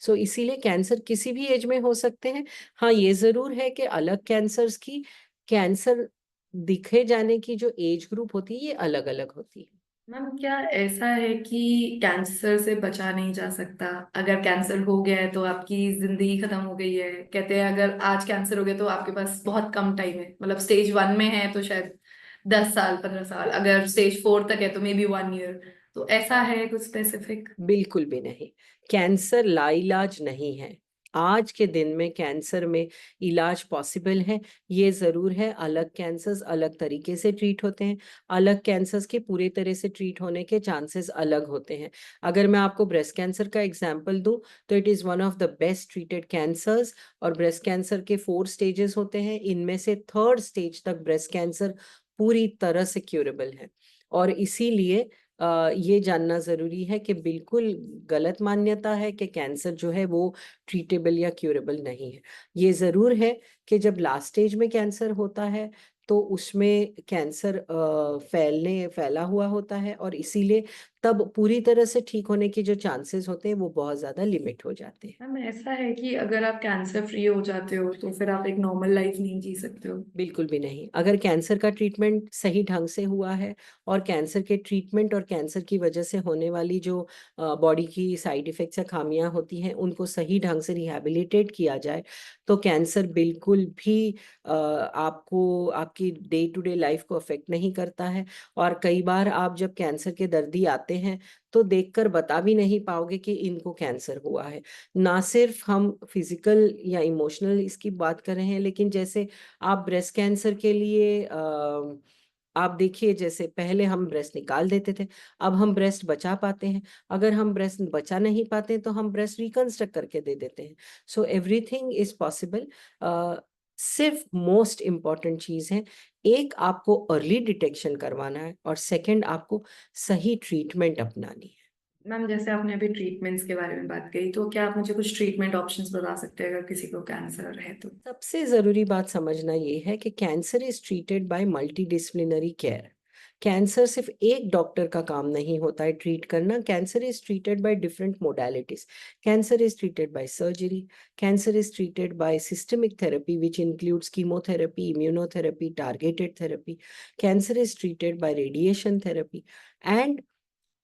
सो इसीलिए कैंसर किसी भी एज में हो सकते हैं। हाँ, ये जरूर है कि अलग कैंसर्स की, कैंसर दिखे जाने की जो एज ग्रुप होती है, ये अलग अलग होती है। मैम, क्या ऐसा है कि कैंसर से बचा नहीं जा सकता? अगर कैंसर हो गया है तो आपकी जिंदगी खत्म हो गई है। कहते हैं अगर आज कैंसर हो गया तो आपके पास बहुत कम टाइम है, मतलब स्टेज 1 में है तो शायद 10 साल 15 साल, अगर स्टेज 4 तक है तो मे बी 1 ईयर, तो ऐसा है कुछ स्पेसिफिक? बिल्कुल भी नहीं। कैंसर लाइलाज नहीं है। आज के दिन में कैंसर में इलाज पॉसिबल है। ये जरूर है, अलग कैंसर्स अलग तरीके से ट्रीट होते हैं। अलग कैंसर्स के पूरे तरह से ट्रीट होने के चांसेस अलग होते हैं। अगर मैं आपको ब्रेस्ट कैंसर का एग्जांपल दूं तो it is one of the best treated cancers. और ब्रेस्ट कैंसर के 4 स्टेजेस होते हैं, इनमें से थर्ड स्टेज तक ब्रेस्ट कैंसर पूरी तरह से क्यूरेबल है। और इसीलिए ये जानना जरूरी है कि बिल्कुल गलत मान्यता है कि कैंसर जो है वो ट्रीटेबल या क्यूरेबल नहीं है। ये जरूर है कि जब लास्ट स्टेज में कैंसर होता है तो उसमें कैंसर फैला हुआ होता है, और इसीलिए तब पूरी तरह से ठीक होने के जो चांसेस होते हैं वो बहुत ज्यादा लिमिट हो जाते हैं। मैम ऐसा है कि अगर आप कैंसर फ्री हो जाते हो तो फिर आप एक नॉर्मल लाइफ नहीं जी सकते हो? बिल्कुल भी नहीं। अगर कैंसर का ट्रीटमेंट सही ढंग से हुआ है और कैंसर के ट्रीटमेंट और कैंसर की वजह से होने वाली जो बॉडी की साइड इफेक्ट्स या खामियां होती हैं उनको सही ढंग से रिहैबिलिटेट किया जाए तो कैंसर बिल्कुल भी आपको आपकी डे टू डे लाइफ को अफेक्ट नहीं करता है। और कई बार आप जब कैंसर के दर्दी आते हैं तो देखकर बता भी नहीं पाओगे कि इनको कैंसर हुआ है। ना सिर्फ हम फिजिकल या इमोशनल इसकी बात कर रहे हैं, लेकिन जैसे आप ब्रेस्ट कैंसर के लिए आप देखिए, जैसे पहले हम ब्रेस्ट निकाल देते थे, अब हम ब्रेस्ट बचा पाते हैं। अगर हम ब्रेस्ट बचा नहीं पाते तो हम ब्रेस्ट रिकंस्ट्रक्ट करके दे देते हैं। So everything is possible. सिर्फ मोस्ट इम्पॉर्टेंट चीज है, एक आपको अर्ली डिटेक्शन करवाना है और सेकंड आपको सही ट्रीटमेंट अपनानी है। मैम जैसे आपने अभी ट्रीटमेंट्स के बारे में बात कही, तो क्या आप मुझे कुछ ट्रीटमेंट ऑप्शंस बता सकते हैं अगर किसी को कैंसर है तो? सबसे जरूरी बात समझना ये है कि cancer is treated by multidisciplinary care. Cancer सिर्फ एक डॉक्टर का काम नहीं होता है ट्रीट करना। Cancer is treated by different modalities. Cancer is treated by surgery, cancer is treated by systemic therapy which includes chemotherapy, immunotherapy, targeted therapy. Cancer is treated by radiation therapy. And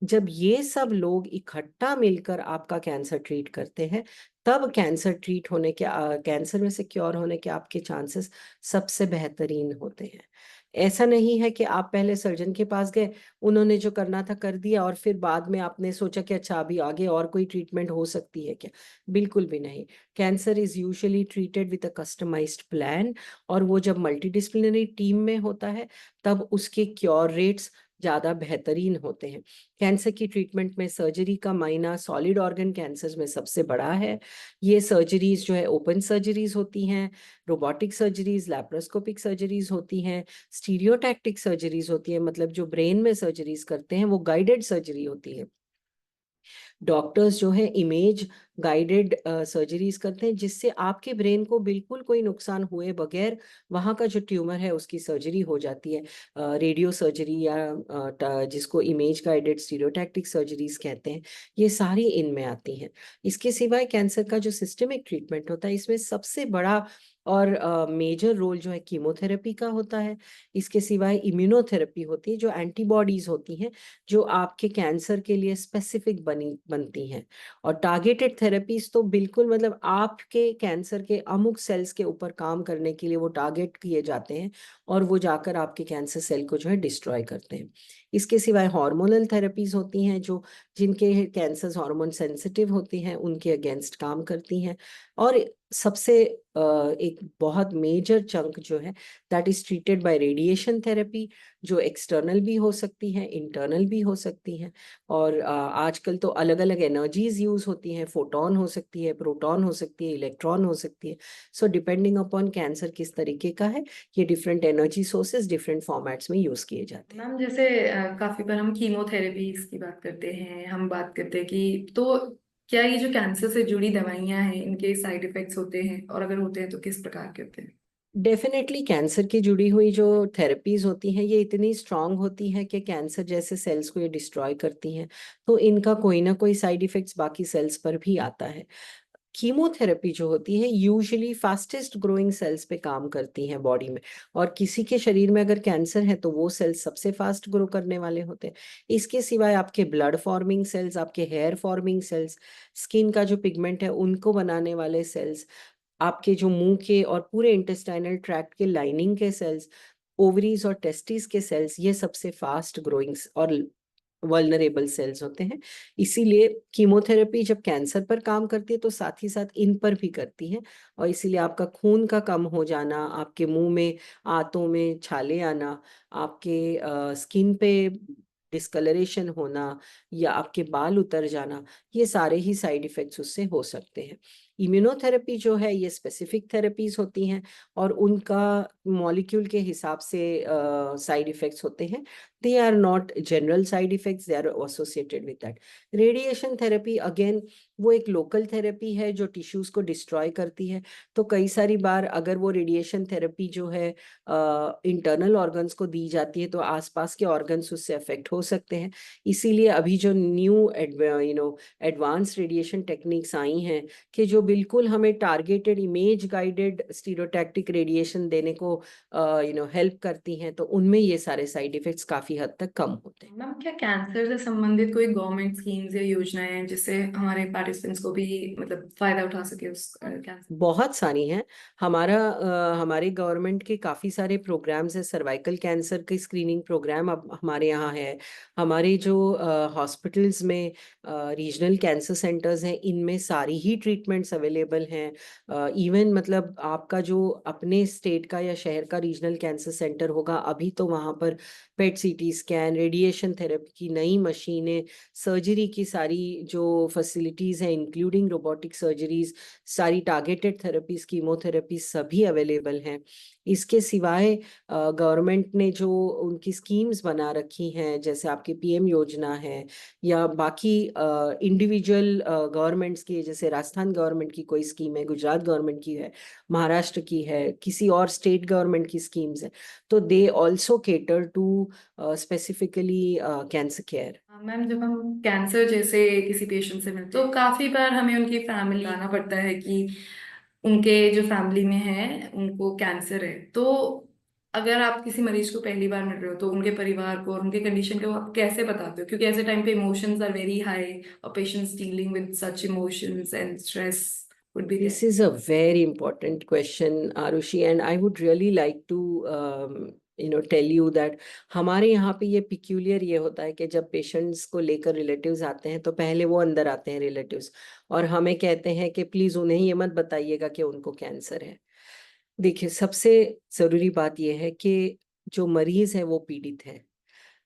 जब ये सब लोग इकट्ठा मिलकर आपका cancer treat करते हैं तब कैंसर ट्रीट होने के कैंसर में से क्योर होने के आपके चांसेस सबसे बेहतरीन होते हैं। ऐसा नहीं है कि आप पहले सर्जन के पास गए, उन्होंने जो करना था कर दिया और फिर बाद में आपने सोचा कि अच्छा अभी आगे और कोई ट्रीटमेंट हो सकती है क्या। बिल्कुल भी नहीं। Cancer is usually treated with a customized plan. और वो जब मल्टीडिसिप्लिनरी टीम में होता है तब उसके क्योर रेट्स ज़्यादा बेहतरीन होते हैं। कैंसर की ट्रीटमेंट में सर्जरी का मायना सॉलिड ऑर्गन कैंसर में सबसे बड़ा है। ये सर्जरीज जो है ओपन सर्जरीज होती हैं, रोबोटिक सर्जरीज, लैप्रोस्कोपिक सर्जरीज होती हैं, स्टीरियोटैक्टिक सर्जरीज होती है, मतलब जो ब्रेन में सर्जरीज करते हैं वो गाइडेड सर्जरी होती है। डॉक्टर्स जो है इमेज गाइडेड सर्जरीज करते हैं जिससे आपके ब्रेन को बिल्कुल कोई नुकसान हुए बगैर वहाँ का जो ट्यूमर है उसकी सर्जरी हो जाती है। रेडियो सर्जरी या जिसको इमेज गाइडेड स्टीरियोटैक्टिक सर्जरीज कहते हैं, ये सारी इनमें आती हैं। इसके सिवाय कैंसर का जो सिस्टमिक ट्रीटमेंट होता है इसमें सबसे बड़ा और मेजर रोल जो है कीमोथेरेपी का होता है। इसके सिवाय इम्यूनोथेरेपी होती है जो एंटीबॉडीज होती हैं जो आपके कैंसर के लिए स्पेसिफिक बनती हैं। और टारगेटेड थेरेपीज तो बिल्कुल मतलब आपके कैंसर के अमुक सेल्स के ऊपर काम करने के लिए वो टारगेट किए जाते हैं और वो जाकर आपके कैंसर सेल को जो है डिस्ट्रॉय करते हैं। इसके सिवाय हार्मोनल थेरेपीज होती हैं जो जिनके कैंसर हार्मोन सेंसिटिव होती हैं उनके अगेंस्ट काम करती हैं। और सबसे एक बहुत मेजर चंक जो है that is treated by radiation therapy, जो एक्सटर्नल भी हो सकती है इंटरनल भी हो सकती है। और आजकल तो अलग अलग एनर्जीज यूज होती हैं, फोटोन हो सकती है, प्रोटॉन हो सकती है, इलेक्ट्रॉन हो सकती है। सो डिपेंडिंग अपॉन कैंसर किस तरीके का है, ये different energy sources different formats में यूज किए जाते हैं। मैम जैसे काफी बार हम कीमोथेरेपी की बात करते हैं, हम बात करते हैं कि तो क्या ये जो कैंसर से जुड़ी दवाइयां हैं इनके साइड इफेक्ट्स होते हैं, और अगर होते हैं तो किस प्रकार के होते हैं? डेफिनेटली कैंसर की जुड़ी हुई जो थेरेपीज होती हैं ये इतनी स्ट्रांग होती हैं कि कैंसर जैसे सेल्स को ये डिस्ट्रॉय करती हैं, तो इनका कोई ना कोई साइड इफेक्ट्स बाकी सेल्स पर भी आता है। कीमोथेरेपी जो होती है यूजुअली फास्टेस्ट ग्रोइंग सेल्स पे काम करती हैं बॉडी में। और किसी के शरीर में अगर कैंसर है तो वो सेल्स सबसे फास्ट ग्रो करने वाले होते हैं। इसके सिवाय आपके ब्लड फॉर्मिंग सेल्स, आपके हेयर फॉर्मिंग सेल्स, स्किन का जो पिगमेंट है उनको बनाने वाले सेल्स, आपके जो मुंह के और पूरे इंटेस्टाइनल ट्रैक्ट के लाइनिंग के सेल्स, ओवरीज और टेस्टिस के सेल्स ये सबसे फास्ट ग्रोइंग और वल्नरेबल सेल्स होते हैं। इसीलिए कीमोथेरेपी जब कैंसर पर काम करती है तो साथ ही साथ इन पर भी करती है, और इसीलिए आपका खून का कम हो जाना, आपके मुंह में आंतों में छाले आना, आपके स्किन पे डिस्कलरेशन होना या आपके बाल उतर जाना, ये सारे ही साइड इफेक्ट्स उससे हो सकते हैं। इम्यूनोथेरेपी जो है ये स्पेसिफिक थेरेपीज होती हैं और उनका मॉलिक्यूल के हिसाब से साइड इफेक्ट्स होते हैं। They are not general side effects, they are associated with that. Radiation therapy again वो एक लोकल थेरेपी है जो टिश्यूज को डिस्ट्रॉय करती है। तो कई सारी बार अगर वो रेडिएशन थेरेपी जो है इंटरनल ऑर्गन्स को दी जाती है तो आसपास के ऑर्गन्स उससे अफेक्ट हो सकते हैं। इसीलिए अभी जो न्यू एडवांस रेडिएशन टेक्निक्स आई हैं कि जो बिल्कुल हमें targeted image guided stereotactic radiation देने को हेल्प करती हैं, तो उनमें ये सारे साइड इफेक्ट्स काफी हद तक कम होते हैं। मैम, क्या कैंसर से संबंधित कोई गवर्नमेंट स्कीम्स या योजनाएं हैं जिससे हमारे पार्टिसिपेंट्स को भी मतलब फायदा उठा सके उस कैंसर? बहुत सारी हैं। हमारे गवर्नमेंट के काफ़ी सारे प्रोग्राम्स हैं। सर्वाइकल कैंसर की स्क्रीनिंग प्रोग्राम अब हमारे यहाँ है। हमारे जो हॉस्पिटल्स में रीजनल कैंसर सेंटर्स हैं, इनमें सारी ही ट्रीटमेंट्स अवेलेबल हैं। इवन मतलब आपका जो अपने स्टेट का या शहर का रीजनल कैंसर सेंटर होगा, अभी तो वहाँ पर पेट सीटी स्कैन, रेडिएशन थेरेपी की नई मशीनें, सर्जरी की सारी जो फैसिलिटीज़ हैं इंक्लूडिंग रोबोटिक सर्जरीज, सारी टारगेटेड थेरेपीज, कीमोथेरेपी सभी अवेलेबल हैं। इसके सिवाय गवर्नमेंट ने जो उनकी स्कीम्स बना रखी हैं, जैसे आपकी पीएम योजना है या बाकी इंडिविजुअल गवर्नमेंट्स की, जैसे राजस्थान गवर्नमेंट की कोई स्कीम है, गुजरात गवर्नमेंट की है, महाराष्ट्र की है, किसी और स्टेट गवर्नमेंट की स्कीम्स है, तो they also cater to specifically cancer care. Ma'am, जब हम कैंसर जैसे किसी पेशेंट से मिलते हैं तो काफी बार हमें उनकी फैमिली आना पड़ता है कि उनके जो फैमिली में है उनको कैंसर है। तो अगर आप किसी मरीज को पहली बार मिल रहे हो तो उनके परिवार को और उनके कंडीशन को आप कैसे बताते हो? क्योंकि ऐसे टाइम पे इमोशंस आर वेरी हाई और patients dealing with such emotions and stress would be This is a very important question, Arushi, and I would really like to tell you that हमारे यहाँ पे ये पिक्यूलियर ये होता है कि जब पेशेंट्स को लेकर रिलेटिव्स आते हैं तो पहले वो अंदर आते हैं रिलेटिव्स, और हमें कहते हैं कि प्लीज उन्हें ये मत बताइएगा कि उनको कैंसर है। देखिए, सबसे जरूरी बात यह है कि जो मरीज है वो पीड़ित है।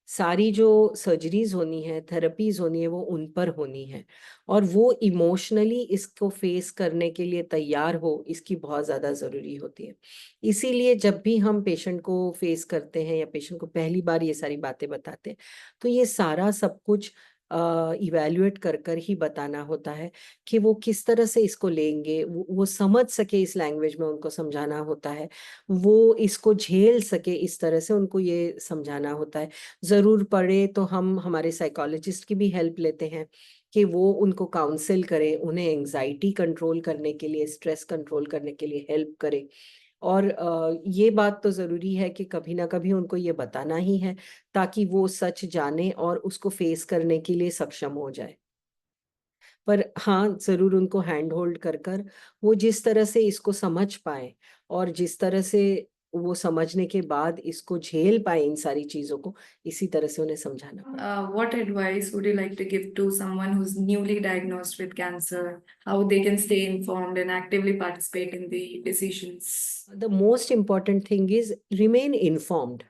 सारी जो सर्जरीज होनी है, थेरेपीज होनी है, वो उन पर होनी है, और वो इमोशनली इसको फेस करने के लिए तैयार हो, इसकी बहुत ज़्यादा ज़रूरी होती है। इसीलिए जब भी हम पेशेंट को फेस करते हैं या पेशेंट को पहली बार ये सारी बातें बताते हैं, तो ये सारा सब कुछ इवैल्यूएट कर कर ही बताना होता है कि वो किस तरह से इसको लेंगे, वो समझ सके, इस लैंग्वेज में उनको समझाना होता है, वो इसको झेल सके, इस तरह से उनको ये समझाना होता है। ज़रूर पड़े तो हम हमारे साइकोलॉजिस्ट की भी हेल्प लेते हैं कि वो उनको काउंसिल करें, उन्हें एंजाइटी कंट्रोल करने के लिए, स्ट्रेस कंट्रोल करने के लिए हेल्प करें। और ये बात तो ज़रूरी है कि कभी ना कभी उनको ये बताना ही है, ताकि वो सच जाने और उसको फेस करने के लिए सक्षम हो जाए। पर हाँ, ज़रूर उनको हैंड होल्ड कर कर वो जिस तरह से इसको समझ पाए और जिस तरह से वो समझने के बाद इसको झेल पाए इन सारी चीज़ों को, इसी तरह से उन्हें समझाना पड़ता है। What advice would you like to give to someone who's newly diagnosed with cancer? How they can stay informed and actively participate in the decisions? The most important thing is remain informed.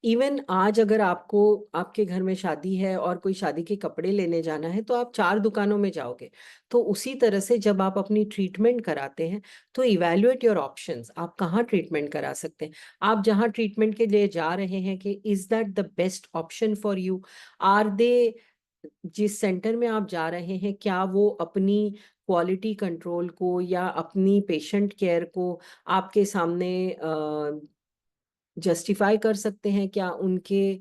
Even आज अगर आपको आपके घर में शादी है और कोई शादी के कपड़े लेने जाना है तो आप 4 दुकानों में जाओगे, तो उसी तरह से जब आप अपनी ट्रीटमेंट कराते हैं तो इवैल्यूएट योर ऑप्शंस, आप कहाँ ट्रीटमेंट करा सकते हैं, आप जहाँ ट्रीटमेंट के लिए जा रहे हैं कि is that the best option for you, are they, जिस सेंटर में आप जा रहे हैं क्या वो अपनी क्वालिटी कंट्रोल को या अपनी पेशेंट केयर को आपके सामने जस्टिफाई कर सकते हैं, क्या उनके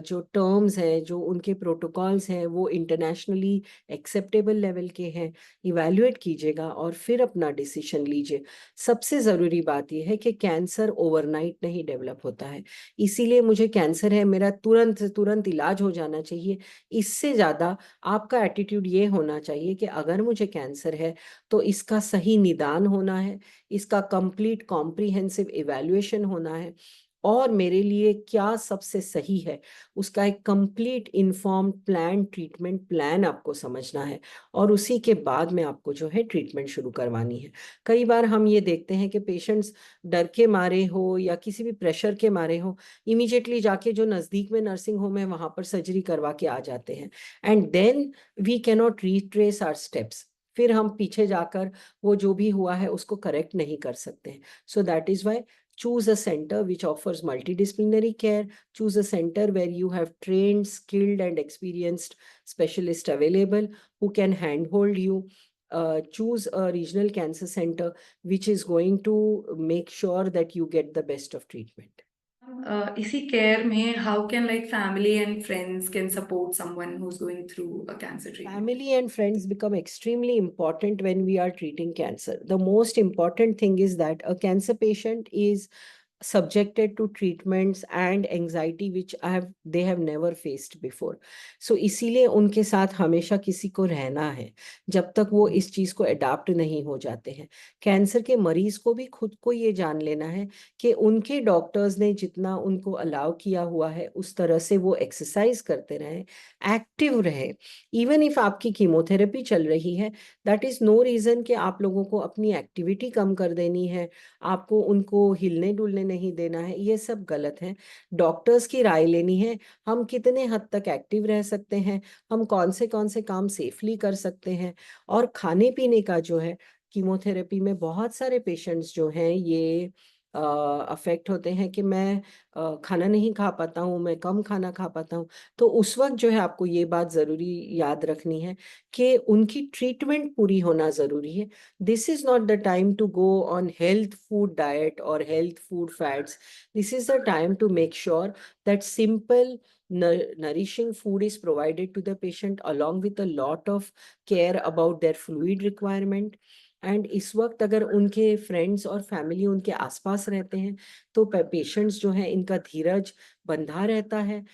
जो टर्म्स हैं, जो उनके प्रोटोकॉल्स हैं, वो इंटरनेशनली एक्सेप्टेबल लेवल के हैं। इवैल्यूएट कीजिएगा और फिर अपना डिसीजन लीजिए। सबसे ज़रूरी बात यह है कि कैंसर ओवरनाइट नहीं डेवलप होता है, इसीलिए मुझे कैंसर है, मेरा तुरंत तुरंत इलाज हो जाना चाहिए, इससे ज़्यादा आपका एटीट्यूड ये होना चाहिए कि अगर मुझे कैंसर है तो इसका सही निदान होना है, इसका कंप्लीट कॉम्प्रिहेंसिव इवैल्यूएशन होना है, और मेरे लिए क्या सबसे सही है, उसका एक complete informed plan, treatment plan आपको समझना है, और उसी के बाद में आपको जो है ट्रीटमेंट शुरू करवानी है। कई बार हम ये देखते हैं कि पेशेंट्स डर के मारे हो या किसी भी प्रेशर के मारे हो, इमीडिएटली जाके जो नज़दीक में नर्सिंग होम है वहाँ पर सर्जरी करवा के आ जाते हैं, and then we cannot retrace our steps. फिर हम पीछे जाकर वो जो भी हुआ है उसको करेक्ट नहीं कर सकते हैं। So that is why choose a center which offers multidisciplinary care. Choose a center where you have trained, skilled and experienced specialists available who can handhold you. Choose a regional cancer center which is going to make sure that you get the best of treatment. इसी care में how can like family and friends can support someone who is going through a cancer treatment? Family and friends become extremely important when we are treating cancer. The most important thing is that a cancer patient is subjected to treatments and anxiety which they have never faced before. So इसीलिए उनके साथ हमेशा किसी को रहना है जब तक वो इस चीज को अडाप्ट नहीं हो जाते हैं। कैंसर के मरीज को भी खुद को ये जान लेना है कि उनके डॉक्टर्स ने जितना उनको अलाउ किया हुआ है उस तरह से वो एक्सरसाइज करते रहें, एक्टिव रहे। इवन इफ आपकी कीमोथेरेपी चल रही है, दैट इज नो रीजन कि आप लोगों को अपनी एक्टिविटी कम कर देनी है, आपको उनको हिलने डुलने नहीं देना है। ये सब गलत है। डॉक्टर्स की राय लेनी है, हम कितने हद तक एक्टिव रह सकते हैं, हम कौन से काम सेफली कर सकते हैं। और खाने पीने का जो है, कीमोथेरेपी में बहुत सारे पेशेंट्स जो हैं ये अफेक्ट होते हैं कि मैं खाना नहीं खा पाता हूँ, मैं कम खाना खा पाता हूँ। तो उस वक्त जो है आपको ये बात ज़रूरी याद रखनी है कि उनकी ट्रीटमेंट पूरी होना ज़रूरी है। This is not the time to go on health food diet or health food fads. This is the time to make sure that simple nourishing food is provided to the patient along with a lot of care about their fluid requirement. And इस वक्त अगर उनके friends और family उनके आसपास रहते हैं तो पेशेंट्स जो हैं इनका धीरज बंधा रहता है,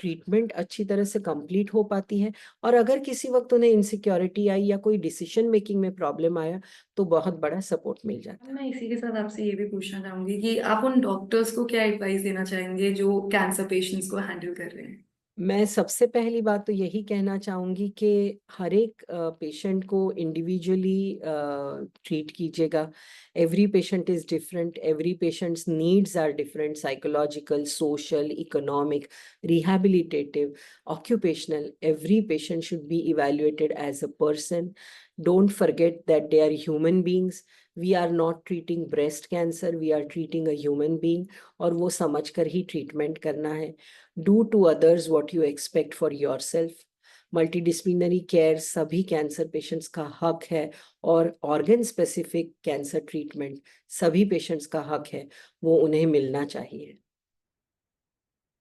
ट्रीटमेंट अच्छी तरह से कंप्लीट हो पाती है। और अगर किसी वक्त उन्हें इनसिक्योरिटी आई या कोई डिसीजन मेकिंग में प्रॉब्लम आया तो बहुत बड़ा सपोर्ट मिल जाता है। मैं इसी के साथ आपसे ये भी पूछना चाहूंगी कि आप उन डॉक्टर्स को क्या एडवाइस देना चाहेंगे जो कैंसर पेशेंट्स को हैंडल कर रहे हैं? मैं सबसे पहली बात तो यही कहना चाहूँगी कि हर एक पेशेंट को इंडिविजुअली ट्रीट कीजिएगा। Every patient is different, every patient's needs are different, psychological, social, economic, rehabilitative, occupational. Every patient should be evaluated as a person. Don't forget that they are human beings. We are not treating breast cancer, we are treating a human being, और वो समझ कर ही treatment करना है। Do to others what you expect for yourself. Multidisciplinary care सभी cancer patients का हक है, और ऑर्गन स्पेसिफिक कैंसर ट्रीटमेंट सभी पेशेंट्स का हक है, वो उन्हें मिलना चाहिए।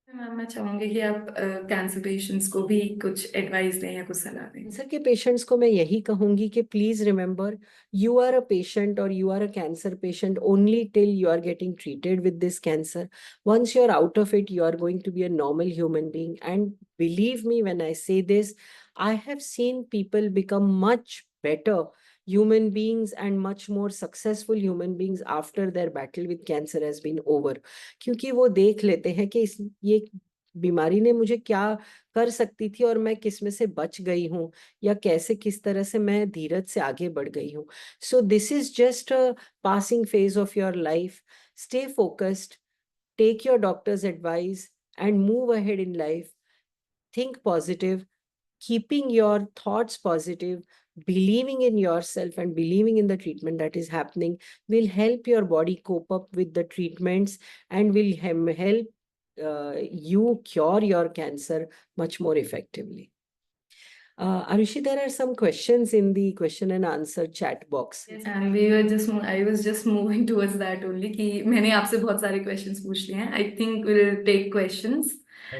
मैम मैं चाहूंगी कि आप कैंसर पेशेंट्स को भी कुछ एडवाइस दें या कुछ सलाह दें। कैंसर के पेशेंट्स को मैं यही कहूंगी कि please remember, you are a patient और you are a cancer patient only till you are getting treated with this cancer. Once you're out of it, you are going to be a normal human being. And believe me when I say this, I have seen people become much better human beings and much more successful human beings after their battle with cancer has been over. क्योंकि वो देख लेते हैं कि ये बीमारी ने मुझे क्या कर सकती थी और मैं किस में से बच गई हूँ, या कैसे किस तरह से मैं धीरज से आगे बढ़ गई हूँ। So this is just a passing phase of your life. Stay focused, take your doctor's advice and move ahead in life. Think positive, keeping your thoughts positive, believing in yourself and believing in the treatment that is happening will help your body cope up with the treatments and will help you cure your cancer much more effectively. Arushi, there are some questions in the question and answer chat box. Yes, and I was just moving towards that only कि मैंने आपसे बहुत सारे questions पूछ लिए हैं. I think we'll take questions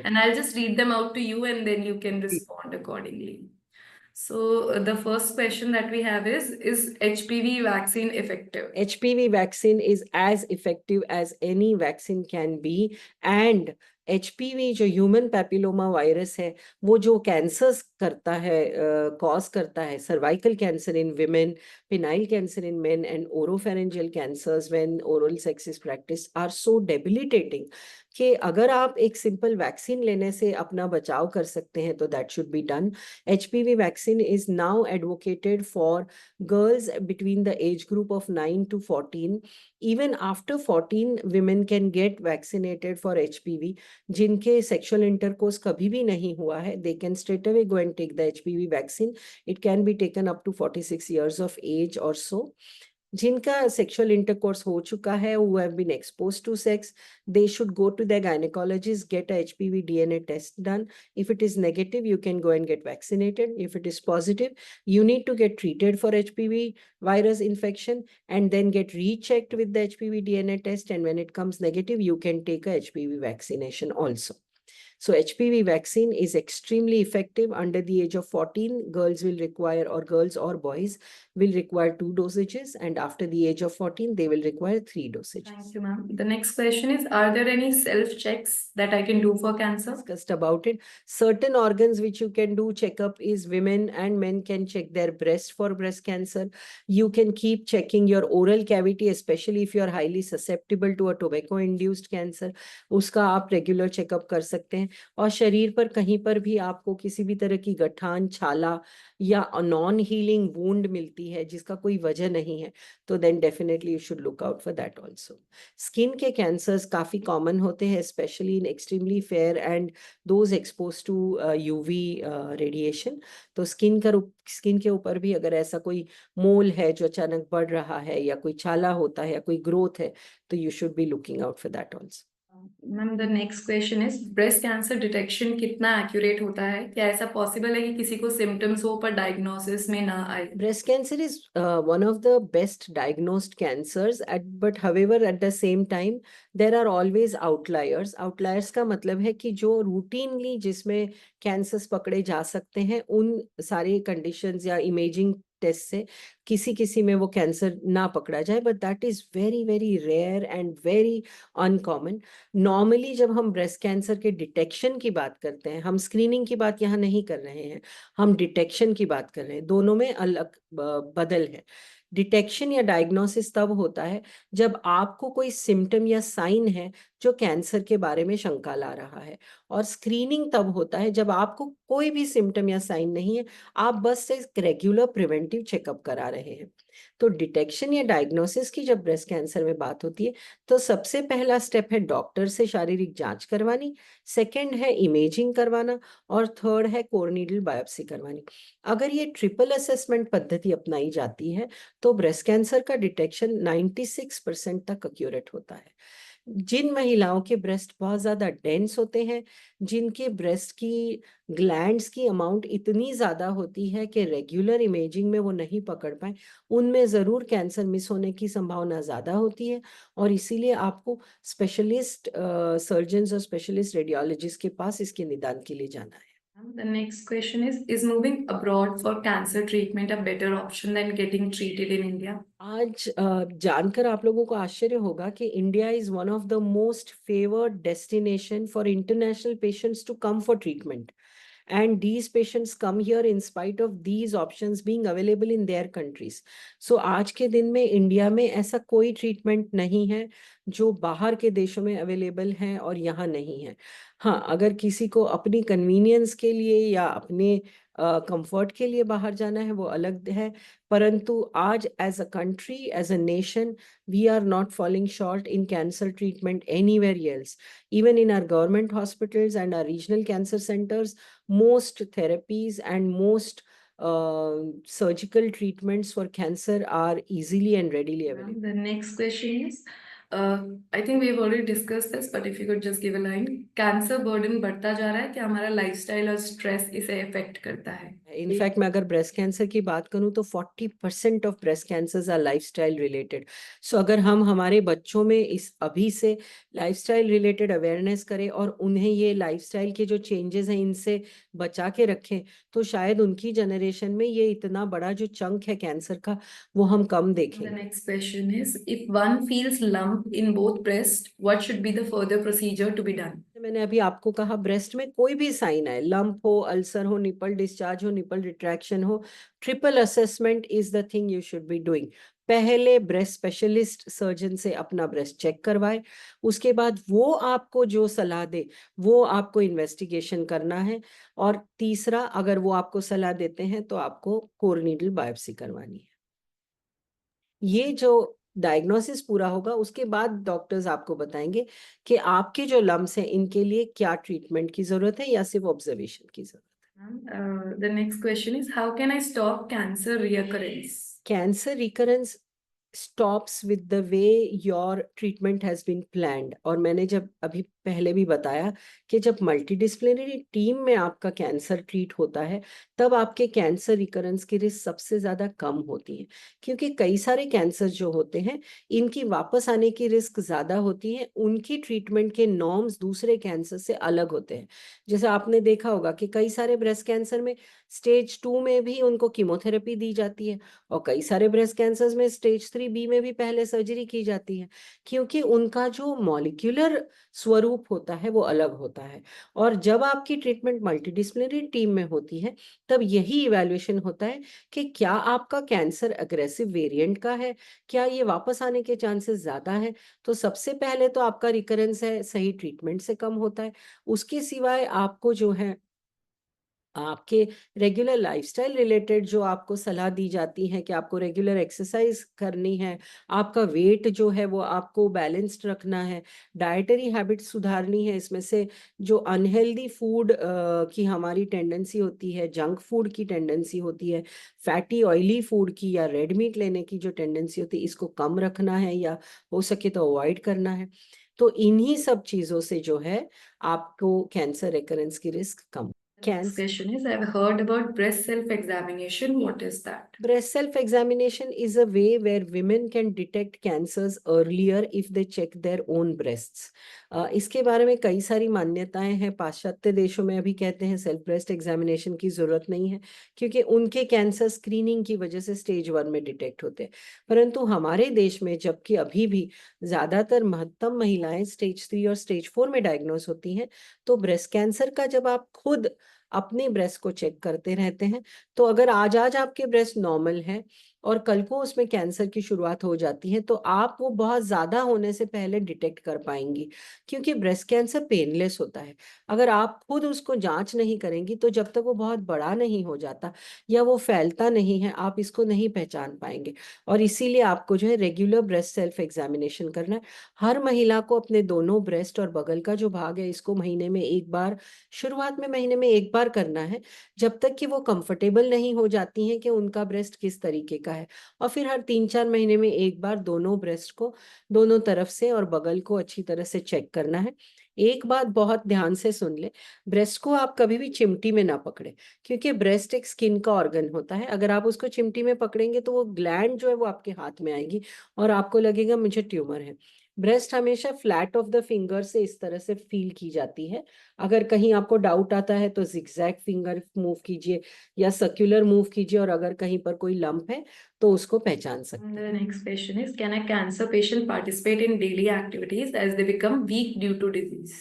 and I'll just read them out to you and then you can respond accordingly. So the first question that we have is HPV vaccine effective? HPV vaccine is as effective as any vaccine can be, and HPV जो human papilloma virus है, वो जो cancers करता है, cause करता है, cervical cancer in women, penile cancer in men, and oropharyngeal cancers when oral sex is practiced are so debilitating कि अगर आप एक सिंपल वैक्सीन लेने से अपना बचाव कर सकते हैं तो that should be done. HPV vaccine is now advocated for girls between the age group of 9 to 14. Even after 14, women can get vaccinated for HPV. जिनके sexual intercourse कभी भी नहीं हुआ है, they can straight away go and take the HPV vaccine. It can be taken up to 46 years of age or so. जिनका sexual intercourse हो चुका है, who have been exposed to sex, they should go to their gynecologist, get a HPV DNA test done. If it is negative, you can go and get vaccinated. If it is positive, you need to get treated for HPV virus infection and then get rechecked with the HPV DNA test. And when it comes negative, you can take a HPV vaccination also. So HPV vaccine is extremely effective. Under the age of 14, girls will require, or girls or boys will require 2 dosages, and after the age of 14, they will require 3 dosages. Thank you, ma'am. The next question is, are there any self-checks that I can do for cancer? Discussed about it. Certain organs which you can do checkup is women and men can check their breast for breast cancer. You can keep checking your oral cavity, especially if you are highly susceptible to a tobacco-induced cancer. उसका आप regular checkup कर सकते हैं. और शरीर पर कहीं पर भी आपको किसी भी तरह की गठान, छाला या नॉन हीलिंग वुंड मिलती है जिसका कोई वजह नहीं है, तो then definitely you should look out for that also. Skin के कैंसर्स काफ़ी कॉमन होते हैं, specially in extremely fair and those expose to UV radiation. तो स्किन के ऊपर भी अगर ऐसा कोई मोल है जो अचानक बढ़ रहा है, या कोई छाला होता है, या कोई ग्रोथ है, तो you should be looking out for that also. Ma'am, the next question is, breast cancer detection कितना एक्यूरेट होता है? क्या ऐसा पॉसिबल है कि किसी को सिम्टम्स हो पर डायग्नोसिस में ना आए? Breast cancer is one of the best diagnosed cancers, but however at the same time there are always outliers. Outliers का मतलब है कि जो routinely जिसमें cancers पकड़े जा सकते हैं, उन सारे conditions या imaging टेस्ट से किसी किसी में वो कैंसर ना पकड़ा जाए, but that is very very rare and very uncommon. Normally जब हम ब्रेस्ट कैंसर के डिटेक्शन की बात करते हैं, हम स्क्रीनिंग की बात यहाँ नहीं कर रहे हैं, हम डिटेक्शन की बात कर रहे हैं. दोनों में अलग बदल है. डिटेक्शन या डायग्नोसिस तब होता है जब आपको कोई सिम्टम या साइन है जो कैंसर के बारे में शंका ला रहा है, और स्क्रीनिंग तब होता है जब आपको कोई भी सिम्टम या साइन नहीं है, आप बस एक रेगुलर प्रिवेंटिव चेकअप करा रहे हैं. तो डिटेक्शन या डायग्नोसिस की जब ब्रेस्ट कैंसर में बात होती है, तो सबसे पहला स्टेप है डॉक्टर से शारीरिक जांच करवानी, सेकंड है इमेजिंग करवाना, और थर्ड है कोर नीडल बायोप्सी करवानी. अगर ये ट्रिपल असेसमेंट पद्धति अपनाई जाती है तो ब्रेस्ट कैंसर का डिटेक्शन 96% तक एक्यूरेट होता है. जिन महिलाओं के ब्रेस्ट बहुत ज्यादा डेंस होते हैं, जिनके ब्रेस्ट की ग्लैंड्स की अमाउंट इतनी ज्यादा होती है कि रेगुलर इमेजिंग में वो नहीं पकड़ पाए, उनमें जरूर कैंसर मिस होने की संभावना ज्यादा होती है. और इसीलिए आपको स्पेशलिस्ट सर्जन्स और स्पेशलिस्ट रेडियोलॉजिस्ट के पास इसके निदान के लिए जाना है. The next question is moving abroad for cancer treatment a better option than getting treated in India? आज जानकर आप लोगों को आश्चर्य होगा कि India is one of the most favoured destination for international patients to come for treatment, and these patients come here in spite of these options being available in their countries. So आज के दिन में India में ऐसा कोई treatment नहीं है जो बाहर के देशों में अवेलेबल है और यहाँ नहीं है. हाँ, अगर किसी को अपनी कन्वीनियंस के लिए या अपने कंफर्ट के लिए बाहर जाना है, वो अलग है, परंतु आज as a country, as a nation, we are not falling short in cancer treatment anywhere else. Even in our government hospitals and our regional cancer centers, most therapies and most surgical treatments for cancer are easily and readily available. The next question is, I think we've already discussed this, but if you could just give a line. Cancer burden बढ़ता जा रहा है, क्या हमारा lifestyle और stress इसे affect करता है? इनफैक्ट मैं अगर ब्रेस्ट कैंसर की बात करूं तो 40% of breast cancers are lifestyle related. So अगर हम हमारे बच्चों में इस अभी से लाइफस्टाइल रिलेटेड अवेयरनेस करें और उन्हें ये लाइफस्टाइल के जो चेंजेस हैं इनसे बचा के रखें, तो शायद उनकी जनरेशन में ये इतना बड़ा जो चंक है कैंसर का, वो हम कम The देखेंगे. next question is, if one feels lump lump in both breasts, what should be the further procedure to be done? मैंने अभी आपको कहा ब्रेस्ट में कोई भी साइन है, लंप हो, अल्सर हो, निपल डिस्चार्ज हो, निपल रिट्रैक्शन हो, triple assessment is the thing you should be doing. पहले ब्रेस्ट स्पेशलिस्ट सर्जन से अपना ब्रेस्ट चेक करवाए, उसके बाद वो आपको जो सलाह दे वो आपको इन्वेस्टिगेशन करना है, और तीसरा अगर वो आपको सलाह देते हैं तो आपको कोर नीडल बायोप्सी करवानी है। ये जो डायग्नोसिस पूरा होगा उसके बाद डॉक्टर्स आपको बताएंगे कि आपके जो लम्स हैं इनके लिए क्या ट्रीटमेंट की जरूरत है या सिर्फ ऑब्जर्वेशन की जरूरत है। The next question is, how can I stop cancer reoccurrence? Cancer recurrence stops with the way your treatment has been planned। और मैंने जब अभी पहले भी बताया कि जब मल्टीडिसिप्लिनरी टीम में आपका कैंसर ट्रीट होता है तब आपके कैंसर रिकरेंस की रिस्क सबसे ज़्यादा कम होती है, क्योंकि कई सारे कैंसर जो होते हैं इनकी वापस आने की रिस्क ज़्यादा होती है, उनकी ट्रीटमेंट के नॉर्म्स दूसरे कैंसर से अलग होते हैं। जैसे आपने देखा होगा कि कई सारे ब्रेस्ट कैंसर में स्टेज 2 में भी उनको कीमोथेरेपी दी जाती है, और कई सारे ब्रेस्ट कैंसर्स में स्टेज 3B में भी पहले सर्जरी की जाती है, क्योंकि उनका जो मॉलिक्यूलर स्वरूप होता है वो अलग होता है। और जब आपकी ट्रीटमेंट मल्टीडिसिप्लिनरी टीम में होती है तब यही इवैल्यूएशन होता है कि क्या आपका कैंसर अग्रेसिव वेरिएंट का है, क्या ये वापस आने के चांसेस ज़्यादा है। तो सबसे पहले तो आपका रिकरेंस है सही ट्रीटमेंट से कम होता है। उसके सिवाय आपको जो है आपके रेगुलर लाइफस्टाइल रिलेटेड जो आपको सलाह दी जाती है कि आपको रेगुलर एक्सरसाइज करनी है, आपका वेट जो है वो आपको बैलेंस्ड रखना है, डाइटरी हैबिट्स सुधारनी है। इसमें से जो अनहेल्दी फूड की हमारी टेंडेंसी होती है, जंक फूड की टेंडेंसी होती है, फैटी ऑयली फूड की या रेड मीट लेने की जो टेंडेंसी होती है, इसको कम रखना है या हो सके तो अवॉइड करना है। तो इन्हीं सब चीज़ों से जो है आपको कैंसर रिकरेंस की risk come. Next question is, I've heard about breast self-examination. What is that? Breast self-examination is a way where women can detect cancers earlier if they check their own breasts. इसके बारे में कई सारी मान्यताएं हैं। पाश्चात्य देशों में अभी कहते हैं सेल्फ ब्रेस्ट एग्जामिनेशन की जरूरत नहीं है, क्योंकि उनके कैंसर स्क्रीनिंग की वजह से स्टेज 1 में डिटेक्ट होते हैं। परंतु हमारे देश में जबकि अभी भी ज्यादातर महत्तम महिलाएं स्टेज 3 और स्टेज 4 में डायग्नोज होती हैं, तो ब्रेस्ट कैंसर का जब आप खुद अपने ब्रेस्ट को चेक करते रहते हैं तो अगर आज आपके ब्रेस्ट नॉर्मल है और कल को उसमें कैंसर की शुरुआत हो जाती है तो आप वो बहुत ज़्यादा होने से पहले डिटेक्ट कर पाएंगी, क्योंकि ब्रेस्ट कैंसर पेनलेस होता है। अगर आप खुद उसको जांच नहीं करेंगी तो जब तक वो बहुत बड़ा नहीं हो जाता या वो फैलता नहीं है आप इसको नहीं पहचान पाएंगे। और इसीलिए आपको जो है रेगुलर ब्रेस्ट सेल्फ एग्जामिनेशन करना है। हर महिला को अपने दोनों ब्रेस्ट और बगल का जो भाग है इसको महीने में एक बार, शुरुआत में महीने में एक बार करना है, जब तक कि वो कंफर्टेबल नहीं हो जाती हैं कि उनका ब्रेस्ट किस तरीके का है। और फिर हर 3-4 महीने में एक बार दोनों ब्रेस्ट को, दोनों तरफ से और बगल को अच्छी तरह से चेक करना है। एक बात बहुत ध्यान से सुन ले, ब्रेस्ट को आप कभी भी चिमटी में ना पकड़े, क्योंकि ब्रेस्ट एक स्किन का ऑर्गन होता है। अगर आप उसको चिमटी में पकड़ेंगे तो वो ग्लैंड जो है वो आपके हाथ में आएगी और आपको लगेगा मुझे ट्यूमर है। ब्रेस्ट हमेशा फ्लैट ऑफ द फिंगर से इस तरह से फील की जाती है। अगर कहीं आपको डाउट आता है तो जिगजैग फिंगर मूव कीजिए या सर्कुलर मूव कीजिए, और अगर कहीं पर कोई लंप है तो उसको पहचान सकते हैं। The next question is, can a cancer patient participate in daily activities as they become weak due to disease?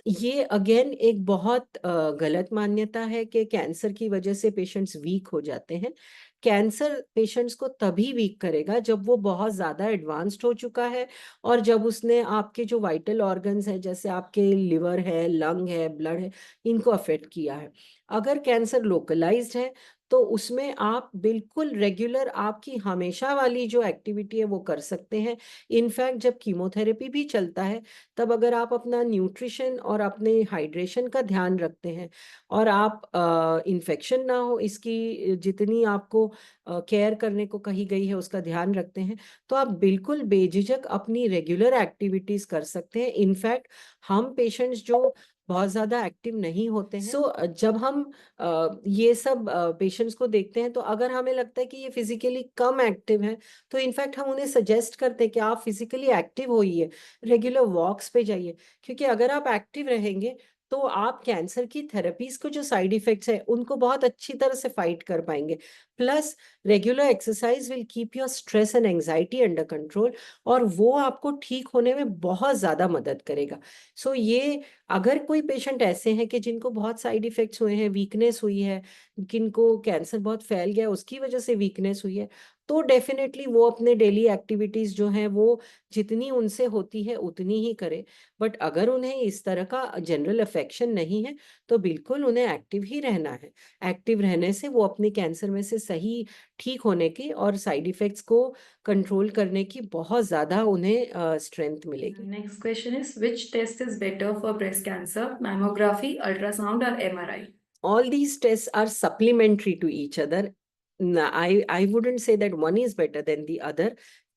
ये अगेन एक बहुत गलत मान्यता है कि कैंसर की वजह से पेशेंट्स वीक हो जाते हैं। कैंसर पेशेंट्स को तभी वीक करेगा जब वो बहुत ज़्यादा एडवांस्ड हो चुका है और जब उसने आपके जो वाइटल ऑर्गन्स हैं जैसे आपके लिवर है, लंग है, ब्लड है, इनको अफेक्ट किया है। अगर कैंसर लोकलाइज्ड है तो उसमें आप बिल्कुल रेगुलर आपकी हमेशा वाली जो एक्टिविटी है वो कर सकते हैं। इनफैक्ट जब कीमोथेरेपी भी चलता है तब अगर आप अपना न्यूट्रिशन और अपने हाइड्रेशन का ध्यान रखते हैं और आप इन्फेक्शन ना हो इसकी जितनी आपको केयर करने को कही गई है उसका ध्यान रखते हैं, तो आप बिल्कुल बेझिझक अपनी रेगुलर एक्टिविटीज कर सकते हैं। इनफैक्ट हम पेशेंट्स जो बहुत ज़्यादा एक्टिव नहीं होते हैं, जब हम ये सब पेशेंट्स को देखते हैं तो अगर हमें लगता है कि ये फिजिकली कम एक्टिव हैं तो इनफैक्ट हम उन्हें सजेस्ट करते हैं कि आप फिजिकली एक्टिव होइए, रेगुलर वॉक्स पे जाइए, क्योंकि अगर आप एक्टिव रहेंगे तो आप कैंसर की थेरेपीज को जो साइड इफेक्ट्स है उनको बहुत अच्छी तरह से फाइट कर पाएंगे। Plus regular exercise will keep your stress and anxiety under control, और वो आपको ठीक होने में बहुत ज्यादा मदद करेगा। सो ये, अगर कोई पेशेंट ऐसे हैं कि जिनको बहुत साइड इफेक्ट्स हुए हैं, वीकनेस हुई है, जिनको कैंसर बहुत फैल गया उसकी वजह से वीकनेस हुई है, तो डेफिनेटली वो अपने डेली एक्टिविटीज जो हैं वो जितनी उनसे होती है उतनी ही करें। बट अगर उन्हें इस तरह का जनरल अफेक्शन नहीं है तो बिल्कुल उन्हें एक्टिव ही रहना है। एक्टिव रहने से वो अपनी कैंसर में से सही ठीक होने की और साइड इफेक्ट्स को कंट्रोल करने की बहुत ज्यादा उन्हें स्ट्रेंथ मिलेगी। Next question is, which test is better for breast cancer? Mammography, ultrasound, or MRI? All these tests are supplementary to each other. I wouldn't say that one is better than the other.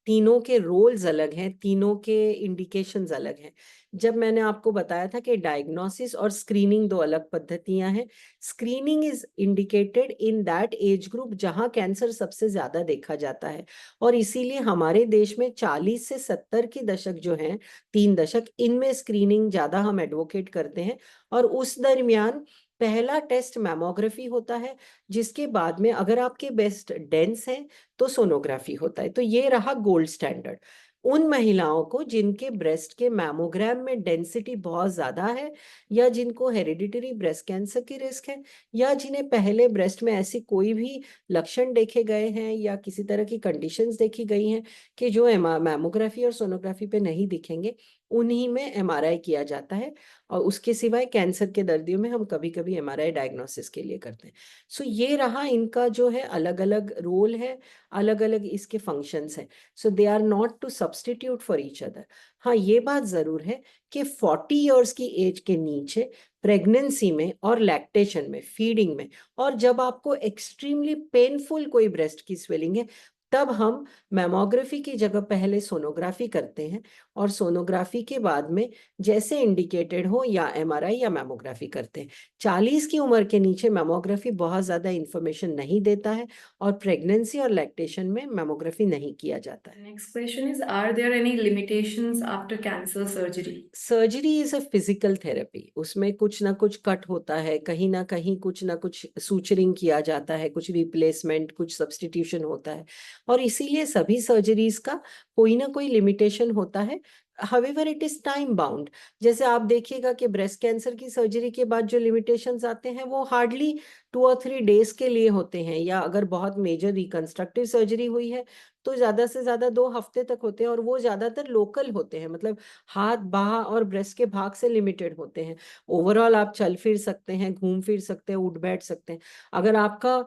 तीनों के roles अलग हैं, तीनों के indications अलग हैं। जब मैंने आपको बताया था कि डायग्नोसिस और स्क्रीनिंग दो अलग पद्धतियां हैं, screening is indicated in that age group जहां कैंसर सबसे ज्यादा देखा जाता है, और इसीलिए हमारे देश में 40 से 70 के दशक जो हैं, 3 दशक, इनमें स्क्रीनिंग ज्यादा हम एडवोकेट करते हैं। और उस दरमियान पहला टेस्ट मैमोग्राफी होता है, जिसके बाद में अगर आपके ब्रेस्ट डेंस है तो सोनोग्राफी होता है। तो ये रहा गोल्ड स्टैंडर्ड। उन महिलाओं को जिनके ब्रेस्ट के मैमोग्राम में डेंसिटी बहुत ज्यादा है, या जिनको हेरिडिटरी ब्रेस्ट कैंसर की रिस्क है, या जिन्हें पहले ब्रेस्ट में ऐसी कोई भी लक्षण देखे गए हैं या किसी तरह की कंडीशंस देखी गई हैं कि जो मैमोग्राफी और सोनोग्राफी पे नहीं दिखेंगे, उन्हीं में एमआरआई किया जाता है। और उसके सिवाय कैंसर के दर्दियों में हम कभी कभी एमआरआई डायग्नोसिस के लिए करते हैं। सो ये रहा इनका जो है अलग अलग रोल है, अलग अलग इसके फंक्शंस हैं। So they are not to substitute for each other. हाँ, ये बात जरूर है कि 40 इयर्स की एज के नीचे प्रेगनेंसी में और लैक्टेशन में, फीडिंग में, और जब आपको एक्सट्रीमली पेनफुल कोई ब्रेस्ट की स्वेलिंग है, तब हम मैमोग्राफी की जगह पहले सोनोग्राफी करते हैं, और सोनोग्राफी के बाद में जैसे इंडिकेटेड हो या एमआरआई या मैमोग्राफी करते हैं। 40 की उम्र के नीचे मैमोग्राफी बहुत ज्यादा इंफॉर्मेशन नहीं देता है, और प्रेगनेंसी और लैक्टेशन में मैमोग्राफी नहीं किया जाता है। Next question is, are there any limitations after cancer surgery? Surgery is a physical therapy. उसमें कुछ ना कुछ कट होता है, कहीं ना कहीं कुछ ना कुछ सूचरिंग किया जाता है, कुछ रिप्लेसमेंट, कुछ सब्सटीट्यूशन होता है, और इसीलिए सभी सर्जरीज का कोई ना कोई लिमिटेशन होता है। However it is time bound. जैसे आप देखिएगा कि ब्रेस्ट कैंसर की सर्जरी के बाद जो लिमिटेशंस आते हैं वो हार्डली 2 और 3 डेज के लिए होते हैं, या अगर बहुत मेजर रिकंस्ट्रक्टिव सर्जरी हुई है तो ज्यादा से ज्यादा 2 हफ्ते तक होते हैं, और वो ज्यादातर लोकल होते हैं, मतलब हाथ, बाह और ब्रेस्ट के भाग से लिमिटेड होते हैं। ओवरऑल आप चल फिर सकते हैं, घूम फिर सकते हैं, उठ बैठ सकते हैं। अगर आपका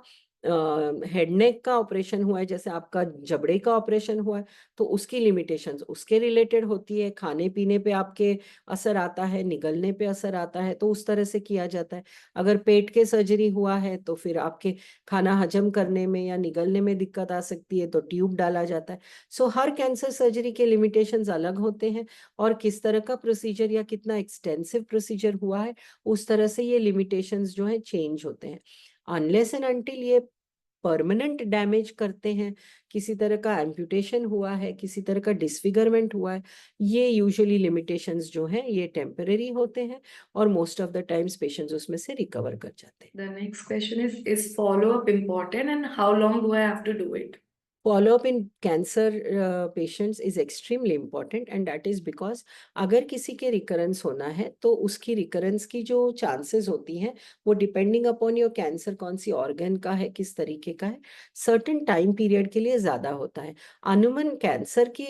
हेड नेक का ऑपरेशन हुआ है, जैसे आपका जबड़े का ऑपरेशन हुआ है, तो उसकी लिमिटेशंस उसके रिलेटेड होती है। खाने पीने पे आपके असर आता है, निगलने पे असर आता है, तो उस तरह से किया जाता है। अगर पेट के सर्जरी हुआ है तो फिर आपके खाना हजम करने में या निगलने में दिक्कत आ सकती है, तो ट्यूब डाला जाता है। सो हर कैंसर सर्जरी के लिमिटेशंस अलग होते हैं, और किस तरह का प्रोसीजर या कितना एक्सटेंसिव प्रोसीजर हुआ है, उस तरह से ये लिमिटेशंस जो है चेंज होते हैं। अनलेस एंड अनटिल ये परमानेंट डैमेज करते हैं, किसी तरह का एम्पुटेशन हुआ है, किसी तरह का डिसफिगरमेंट हुआ है, ये यूजुअली लिमिटेशंस जो हैं ये टेम्पररी होते हैं, और most of the times patients उसमें से रिकवर कर जाते हैं। The next question is follow-up important and how long do I have to do it? Follow-up in cancer patients is extremely important, and that is because अगर किसी के recurrence होना है तो उसकी रिकरेंस की जो चांसेस होती हैं वो डिपेंडिंग अपॉन योर कैंसर कौन सी ऑर्गन का है, किस तरीके का है, सर्टेन टाइम पीरियड के लिए ज्यादा होता है। अनुमन कैंसर की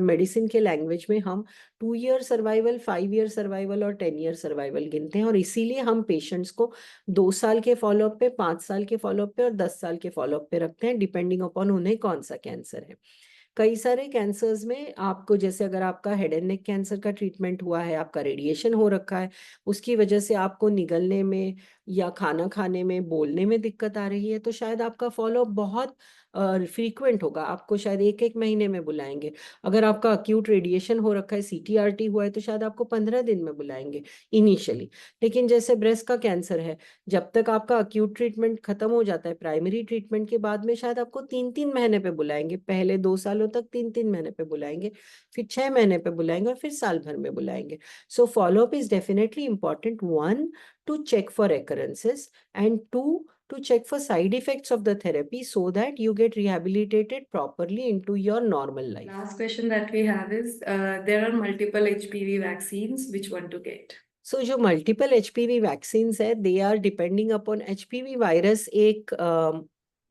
मेडिसिन के लैंग्वेज में हम 2 ईयर सर्वाइवल, 5 ईयर सर्वाइवल और 10 ईयर सर्वाइवल गिनते हैं, और इसीलिए हम पेशेंट्स को 2 साल के फॉलोअप पे, 5 साल के फॉलोअप पे और 10 साल के फॉलोअप पे रखते हैं, डिपेंडिंग अपॉन उन्हें कौन सा कैंसर है। कई सारे कैंसर्स में आपको, जैसे अगर आपका हेड एंड नेक कैंसर का ट्रीटमेंट हुआ है, आपका रेडिएशन हो रखा है, उसकी वजह से आपको निगलने में या खाना खाने में, बोलने में दिक्कत आ रही है, तो शायद आपका फॉलोअप बहुत फ्रीक्वेंट होगा, आपको शायद 1-1 महीने में बुलाएंगे। अगर आपका अक्यूट रेडिएशन हो रखा है, CTRT हुआ है, तो शायद आपको 15 दिन में बुलाएंगे इनिशियली। लेकिन जैसे ब्रेस्ट का कैंसर है, जब तक आपका अक्यूट ट्रीटमेंट खत्म हो जाता है, प्राइमरी ट्रीटमेंट के बाद में शायद आपको 3-3 महीने पे बुलाएंगे, पहले 2 सालों तक 3-3 महीने पे बुलाएंगे, फिर 6 महीने पे बुलाएंगे और फिर साल भर में बुलाएंगे। So follow up is definitely important, 1 to check for recurrences, and 2 to check for side effects of the therapy so that you get rehabilitated properly into your normal life. Last question that we have is there are multiple HPV vaccines. Which one to get? So जो multiple HPV vaccines है, they are depending upon HPV virus एक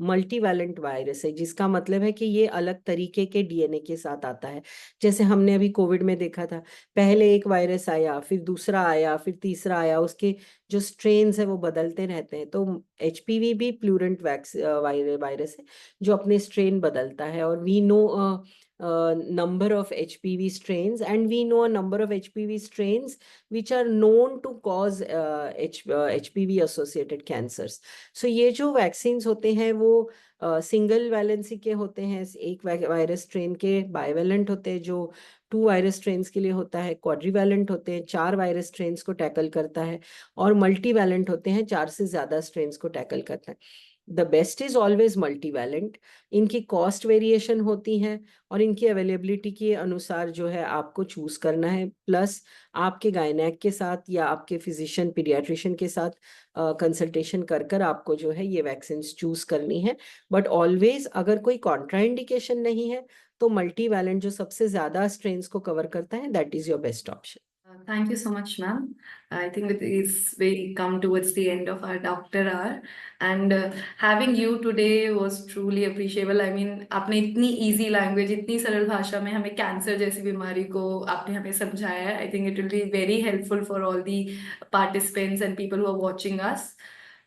मल्टीवैलेंट virus है, जिसका मतलब है कि ये अलग तरीके के DNA के साथ आता है। जैसे हमने अभी कोविड में देखा था, पहले एक वायरस आया, फिर दूसरा आया, फिर तीसरा आया, उसके जो स्ट्रेन्स है वो बदलते रहते हैं। तो HPV भी प्लूरेंट वायरस है जो अपने स्ट्रेन बदलता है, और we know number of HPV strains, and we know a number of HPV strains which are known to cause HPV associated cancers. So ये जो वैक्सीन्स होते हैं वो सिंगल वैलेंसी के होते हैं, एक वायरस स्ट्रेन के, बाइवेलेंट होते हैं जो 2 वायरस स्ट्रेन्स के लिए होता है, क्वाड्रीवैलेंट होते हैं, 4 वायरस स्ट्रेन्स को टैकल करता है, और मल्टीवैलेंट होते हैं, 4 से ज्यादा स्ट्रेन्स को टैकल करता है। The best is always multivalent. इनकी कॉस्ट वेरिएशन होती है और इनकी अवेलेबिलिटी के अनुसार जो है आपको चूज करना है, प्लस आपके गायनेक के साथ या आपके फिजिशियन पीडियाट्रिशियन के साथ कंसल्टेशन कर कर आपको जो है ये वैक्सीन चूज करनी है। बट ऑलवेज अगर कोई कॉन्ट्राइंडिकेशन नहीं है तो मल्टीवैलेंट जो सबसे ज्यादा स्ट्रेन्स को कवर करता है, that is your best option. Thank you so much, ma'am. I think with this we come towards the end of our doctor hour, and having you today was truly appreciable. I mean, आपने इतनी easy language, इतनी सरल भाषा में हमें cancer जैसी बीमारी को आपने हमें समझाया है. I think it will be very helpful for all the participants and people who are watching us.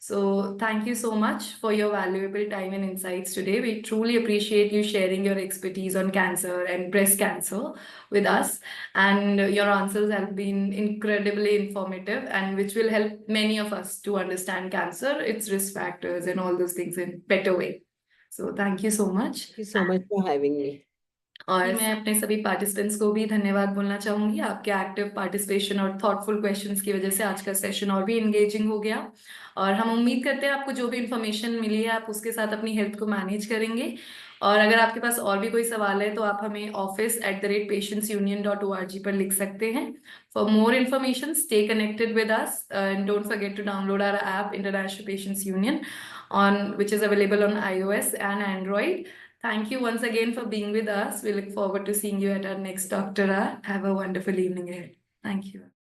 So thank you so much for your valuable time and insights today. We truly appreciate you sharing your expertise on cancer and breast cancer with us, and your answers have been incredibly informative, and which will help many of us to understand cancer, its risk factors and all those things in better way. So thank you so much. Thank you so much for having me. और मैं अपने सभी participants को भी धन्यवाद बोलना चाहूंगी। आपके एक्टिव पार्टिसिपेशन और थॉटफुल क्वेश्चंस की वजह से आज का सेशन और भी इंगेजिंग हो गया, और हम उम्मीद करते हैं आपको जो भी इंफॉर्मेशन मिली है आप उसके साथ अपनी हेल्थ को मैनेज करेंगे। और अगर आपके पास और भी कोई सवाल है तो आप हमें office@patientsunion.org पर लिख सकते हैं। For more information stay connected with us and don't forget to download our app international patients union on which is available on iOS and Android. Thank you once again for being with us. We look forward to seeing you at our next Doctor Hour. Have a wonderful evening ahead. Thank you.